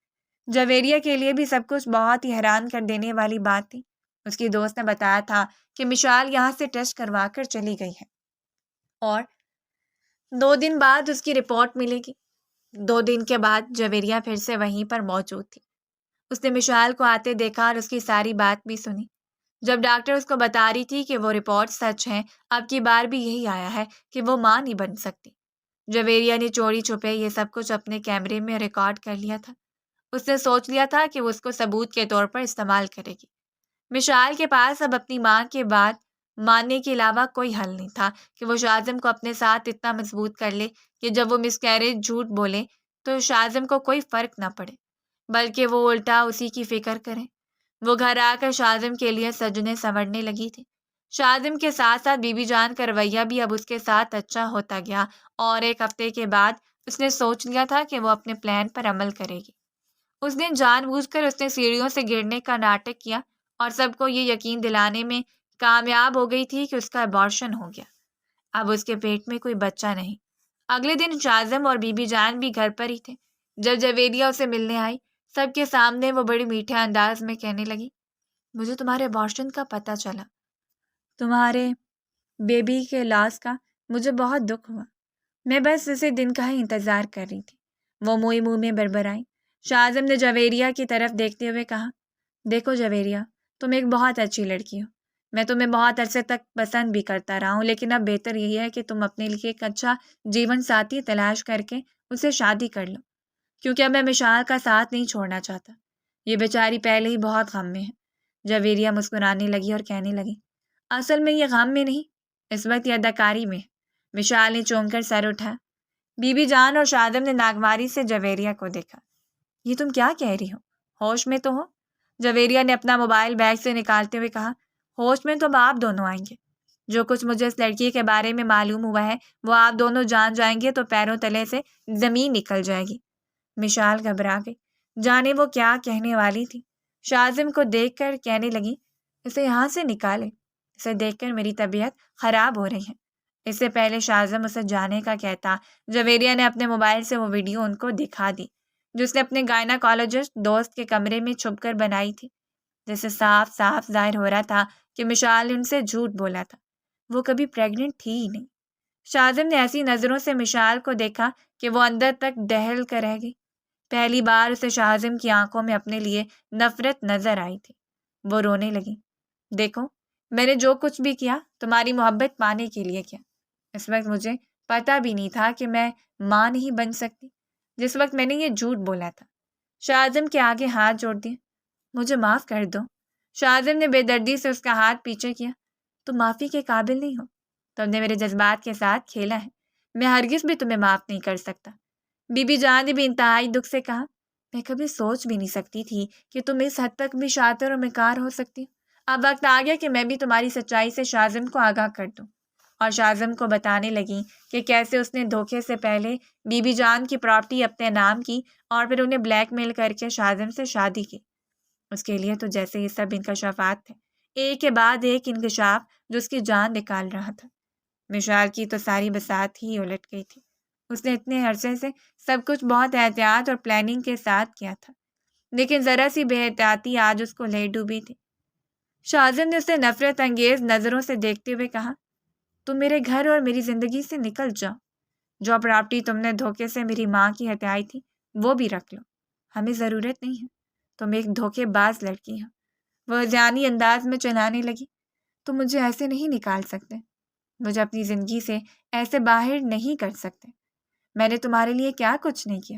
جویریہ کے لیے بھی سب کچھ بہت ہی حیران کر دینے والی بات تھی۔ اس کی دوست نے بتایا تھا کہ مشال یہاں سے ٹیسٹ کروا کر چلی گئی ہے اور 2 دن بعد اس کی رپورٹ ملے گی۔ 2 دن کے بعد جویریہ پھر سے وہیں پر موجود تھی۔ اس نے مشال کو آتے دیکھا اور اس کی ساری بات بھی سنی۔ جب ڈاکٹر اس کو بتا رہی تھی کہ وہ رپورٹ سچ ہیں، اب کی بار بھی یہی آیا ہے کہ وہ ماں نہیں بن سکتی۔ جویریہ نے چوری چھپے یہ سب کچھ اپنے کیمرے میں ریکارڈ کر لیا تھا۔ اس نے سوچ لیا تھا کہ وہ اس کو ثبوت کے طور پر استعمال کرے گی۔ مشال کے پاس اب اپنی ماں کے بات ماننے کے علاوہ کوئی حل نہیں تھا کہ وہ شاذم کو اپنے ساتھ اتنا مضبوط کر لے کہ جب وہ مسکیریج جھوٹ بولے تو شاذم کو کوئی فرق نہ پڑے، بلکہ وہ الٹا اسی کی فکر کرے۔ وہ گھر آ کر شاذم کے لیے سجنے سنورنے لگی تھی۔ شاذم کے ساتھ ساتھ بی بی جان کا رویہ بھی اب اس کے ساتھ اچھا ہوتا گیا، اور 1 ہفتے کے بعد اس نے سوچ لیا تھا کہ وہ اپنے پلان پر عمل کرے گی۔ اس دن جان بوجھ کر اس نے سیڑھیوں سے گرنے کا ناٹک کیا اور سب کو یہ یقین دلانے میں کامیاب ہو گئی تھی کہ اس کا ابارشن ہو گیا۔ اب اس کے پیٹ میں کوئی بچہ نہیں۔ اگلے دن شاذم اور بی بی جان بھی گھر پر ہی تھے۔ جب جویریہ اسے ملنے آئی، سب کے سامنے وہ بڑی میٹھے انداز میں کہنے لگی، مجھے تمہارے ابارشن کا پتہ چلا، تمہارے بیبی کے لاس کا مجھے بہت دکھ ہوا۔ میں بس اسی دن کا ہی انتظار کر رہی تھی۔ وہ منہ میں بربرائیں۔ شاذم نے جویریہ کی طرف دیکھتے ہوئے کہا، دیکھو جویریہ، تم ایک بہت اچھی لڑکی ہو۔ میں تمہیں بہت عرصے تک پسند بھی کرتا رہا ہوں، لیکن اب بہتر یہی ہے کہ تم اپنے لیے ایک اچھا جیون ساتھی تلاش کر کے اسے شادی کر لو، کیونکہ اب میں مشال کا ساتھ نہیں چھوڑنا چاہتا۔ یہ بیچاری پہلے ہی بہت غم میں ہے۔ جویریہ مسکرانے لگی اور کہنے لگی، اصل میں یہ غم میں نہیں، اس وقت یہ اداکاری میں ہے۔ مشال نے چونک کر سر اٹھا۔ بی بی جان اور شاذم نے ناگواری سے جویریہ کو دیکھا۔ یہ تم کیا کہہ رہی ہو؟ ہوش میں تو ہو؟ جویریہ نے اپنا موبائل بیگ سے نکالتے ہوئے کہا، ہوش میں تو اب آپ دونوں آئیں گے۔ جو کچھ مجھے اس لڑکی کے بارے میں معلوم ہوا ہے وہ آپ دونوں جان جائیں گے تو پیروں تلے سے زمین نکل جائے گی۔ مشال گھبرا گئی، جانے وہ کیا کہنے والی تھی۔ شاذم کو دیکھ کر کہنے لگی، اسے یہاں سے نکالے، اسے دیکھ کر میری طبیعت خراب ہو رہی ہے۔ اس سے پہلے شاذم اسے جانے کا کہتا، جویریہ نے اپنے موبائل سے وہ ویڈیو ان کو دکھا دی جو اس نے اپنے گائناکالوجسٹ دوست کے کمرے میں چھپ کر بنائی تھی، جس سے صاف صاف ظاہر ہو رہا تھا کہ مشال نے ان سے جھوٹ بولا تھا، وہ کبھی پریگننٹ تھی ہی نہیں۔ شاذم نے ایسی نظروں سے مشال کو دیکھا کہ وہ اندر تک دہل کر رہ گئی۔ پہلی بار اسے شاذم کی آنکھوں میں اپنے لیے نفرت نظر آئی تھی۔ وہ رونے لگی، دیکھو میں نے جو کچھ بھی کیا تمہاری محبت پانے کے لیے کیا۔ اس وقت مجھے پتہ بھی نہیں تھا کہ میں ماں نہیں بن سکتی، جس وقت میں نے یہ جھوٹ بولا تھا۔ شاذم کے آگے ہاتھ جوڑ دیے، مجھے معاف کر دو، شاذم نے بے دردی سے اس کا ہاتھ پیچھے کیا۔ تم معافی کے قابل نہیں ہو، تم نے میرے جذبات کے ساتھ کھیلا ہے، میں ہرگز بھی تمہیں معاف نہیں کر سکتا۔ بی بی جان نے بھی انتہائی دکھ سے کہا، میں کبھی سوچ بھی نہیں سکتی تھی کہ تم اس حد تک بھی شاطر اور مکار ہو سکتی ہو۔ اب وقت آ گیا کہ میں بھی تمہاری سچائی سے شاذم کو آگاہ کر دوں۔ اور شاذم کو بتانے لگی کہ کیسے اس نے دھوکے سے پہلے بی بی جان کی پراپرٹی اپنے نام کی اور پھر انہیں بلیک میل کر کے شاذم سے شادی کی۔ اس کے لیے تو جیسے یہ سب انکشافات تھے، ایک کے بعد ایک انکشاف جو اس کی جان نکال رہا تھا۔ مشال کی تو ساری بساط ہی الٹ گئی تھی۔ اس نے اتنے عرصے سے سب کچھ بہت احتیاط اور پلاننگ کے ساتھ کیا تھا، لیکن ذرا سی بے احتیاطی آج اس کو لے ڈوبی تھی۔ شاذم نے اسے نفرت انگیز نظروں سے دیکھتے ہوئے کہا، تم میرے گھر اور میری زندگی سے نکل جاؤ۔ جو پراپرٹی تم نے دھوکے سے میری ماں کی ہتھیائی تھی وہ بھی رکھ لو، ہمیں ضرورت نہیں ہے، تم ایک دھوکے باز لڑکی ہو۔ وہ ذہانی انداز میں چلانے لگی، تم مجھے ایسے نہیں نکال سکتے، مجھے اپنی زندگی سے ایسے باہر نہیں کر سکتے۔ میں نے تمہارے لیے کیا کچھ نہیں کیا؟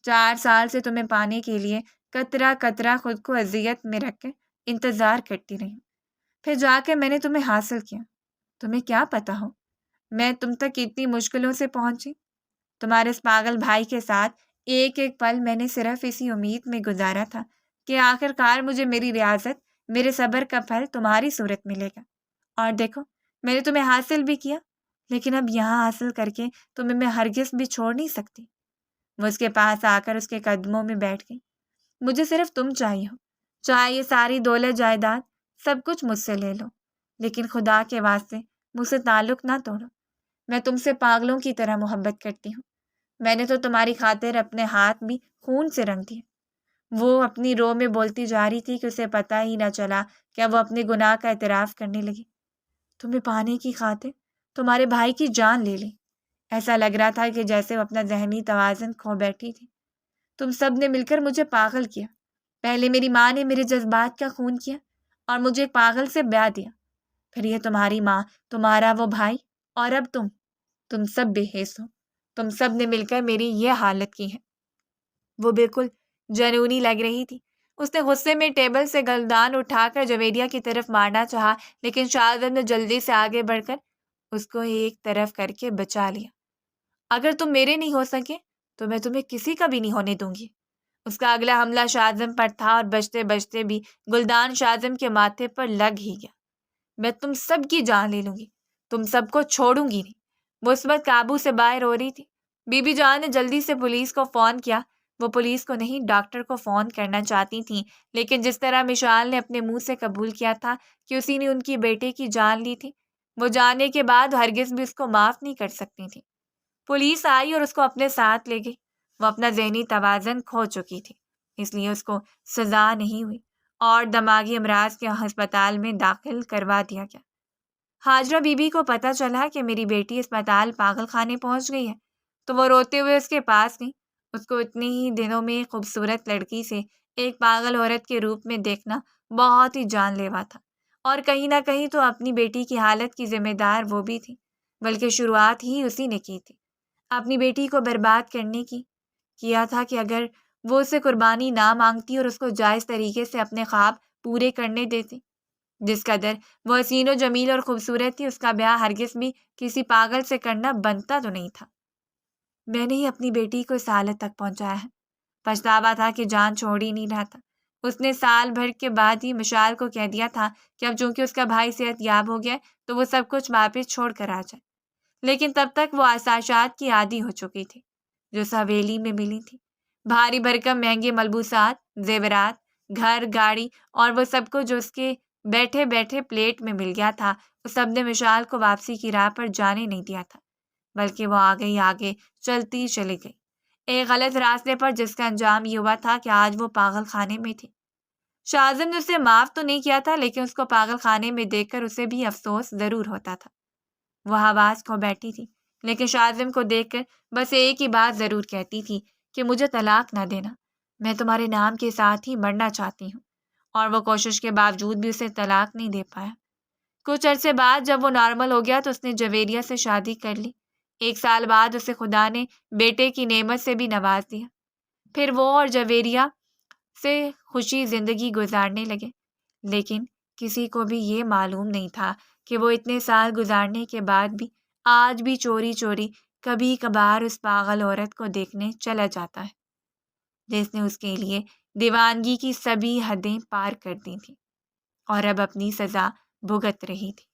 4 سال سے تمہیں پانے کے لیے قطرہ قطرہ خود کو اذیت میں رکھ کے انتظار کرتی رہی، پھر جا کے میں نے تمہیں حاصل کیا۔ تمہیں کیا پتا ہو میں تم تک اتنی مشکلوں سے پہنچی؟ تمہارے اس پاگل بھائی کے ساتھ ایک ایک پل میں نے صرف اسی امید میں گزارا تھا کہ آخر کار مجھے میری ریاضت، میرے صبر کا پھل تمہاری صورت ملے گا۔ اور دیکھو، میں نے تمہیں حاصل بھی کیا، لیکن اب یہاں حاصل کر کے تمہیں میں ہرگز بھی چھوڑ نہیں سکتی۔ وہ اس کے پاس آ کر اس کے قدموں میں بیٹھ گئی۔ مجھے صرف تم چاہیے ہو، چاہے یہ ساری دولت جائیداد سب کچھ مجھ سے لے لو، لیکن خدا کے واسطے مجھ سے تعلق نہ توڑو۔ میں تم سے پاگلوں کی طرح محبت کرتی ہوں۔ میں نے تو تمہاری خاطر اپنے ہاتھ بھی خون سے رنگ دیے۔ وہ اپنی رو میں بولتی جا رہی تھی کہ اسے پتہ ہی نہ چلا کہ وہ اپنے گناہ کا اعتراف کرنے لگی۔ تمہیں پانے کی خاطر تمہارے بھائی کی جان لے لی۔ ایسا لگ رہا تھا کہ جیسے وہ اپنا ذہنی توازن کھو بیٹھی تھی۔ تم سب نے مل کر مجھے پاگل کیا۔ پہلے میری ماں نے میرے جذبات کا خون کیا اور مجھے ایک پاگل سے بیاہ دیا، پھر یہ تمہاری ماں، تمہارا وہ بھائی، اور اب تم سب بے حیث ہو۔ تم سب نے مل کر میری یہ حالت کی ہے۔ وہ بالکل جنونی لگ رہی تھی۔ اس نے غصے میں ٹیبل سے گلدان اٹھا کر جویریہ کی طرف مارنا چاہا، لیکن شاذم نے جلدی سے آگے بڑھ کر اس کو ایک طرف کر کے بچا لیا۔ اگر تم میرے نہیں ہو سکے تو میں تمہیں کسی کا بھی نہیں ہونے دوں گی۔ اس کا اگلا حملہ شاذم پر تھا اور بچتے بچتے بھی گلدان شاذم کے ماتھے پر لگ ہی گیا۔ میں تم سب کی جان لے لوں گی، تم سب کو چھوڑوں گی نہیں۔ وہ اس وقت قابو سے باہر ہو رہی تھی۔ بی بی جان نے جلدی سے پولیس کو فون کیا۔ وہ پولیس کو نہیں، ڈاکٹر کو فون کرنا چاہتی تھیں، لیکن جس طرح مشال نے اپنے منہ سے قبول کیا تھا کہ اسی نے ان کی بیٹے کی جان لی تھی، وہ جاننے کے بعد ہرگز بھی اس کو معاف نہیں کر سکتی تھی۔ پولیس آئی اور اس کو اپنے ساتھ لے گئی۔ وہ اپنا ذہنی توازن کھو چکی تھی، اس لیے اس کو سزا نہیں ہوئی اور دماغی امراض کے ہسپتال میں داخل کروا دیا گیا۔ ہاجرہ بی بی کو پتہ چلا کہ میری بیٹی اسپتال پاگل خانے پہنچ گئی ہے تو وہ روتے ہوئے اس کے پاس گئی۔ اس کو اتنے ہی دنوں میں خوبصورت لڑکی سے ایک پاگل عورت کے روپ میں دیکھنا بہت ہی جان لیوا تھا، اور کہیں نہ کہیں تو اپنی بیٹی کی حالت کی ذمہ دار وہ بھی تھی، بلکہ شروعات ہی اسی نے کی تھی اپنی بیٹی کو برباد کرنے کی۔ کیا تھا کہ اگر وہ اسے قربانی نہ مانگتی اور اس کو جائز طریقے سے اپنے خواب پورے کرنے دیتی، جس قدر وہ حسین و جمیل اور خوبصورت تھی، اس کا بیاہ ہرگز بھی کسی پاگل سے کرنا بنتا تو نہیں تھا۔ میں نے ہی اپنی بیٹی کو اس حالت تک پہنچایا ہے۔ پچھتاوا تھا کہ جان چھوڑ ہی نہیں رہا تھا۔ اس نے سال بھر کے بعد ہی مشال کو کہہ دیا تھا کہ اب چونکہ اس کا بھائی صحت یاب ہو گیا تو وہ سب کچھ واپس چھوڑ کر آ جائے، لیکن تب تک وہ آسائشات کی عادی ہو چکی تھی جو اس حویلی میں ملی تھی۔ بھاری بھرکم مہنگے ملبوسات، زیورات، گھر، گاڑی اور وہ سب کو جو اس کے بیٹھے بیٹھے پلیٹ میں مل گیا تھا، اس سب نے مشال کو واپسی کی راہ پر جانے نہیں دیا تھا، بلکہ وہ آگے چلتی چلی گئی ایک غلط راستے پر، جس کا انجام یہ ہوا تھا کہ آج وہ پاگل خانے میں تھی۔ شاذم نے اسے معاف تو نہیں کیا تھا، لیکن اس کو پاگل خانے میں دیکھ کر اسے بھی افسوس ضرور ہوتا تھا۔ وہ حواس کھو بیٹھی تھی، لیکن شاذم کو دیکھ کر بس ایک ہی بات ضرور کہتی تھی کہ مجھے طلاق نہ دینا، میں تمہارے نام کے ساتھ ہی مرنا چاہتی ہوں۔ اور وہ کوشش کے باوجود بھی اسے طلاق نہیں دے پایا۔ کچھ عرصے بعد جب وہ نارمل ہو گیا تو اس نے جویریہ سے شادی کر لی۔ 1 سال بعد اسے خدا نے بیٹے کی نعمت سے بھی نواز دیا۔ پھر وہ اور جویریہ سے خوشی زندگی گزارنے لگے، لیکن کسی کو بھی یہ معلوم نہیں تھا کہ وہ اتنے سال گزارنے کے بعد بھی آج بھی چوری چوری کبھی کبھار اس پاگل عورت کو دیکھنے چلا جاتا ہے جس نے اس کے لیے دیوانگی کی سبھی حدیں پار کر دی تھیں اور اب اپنی سزا بھگت رہی تھی۔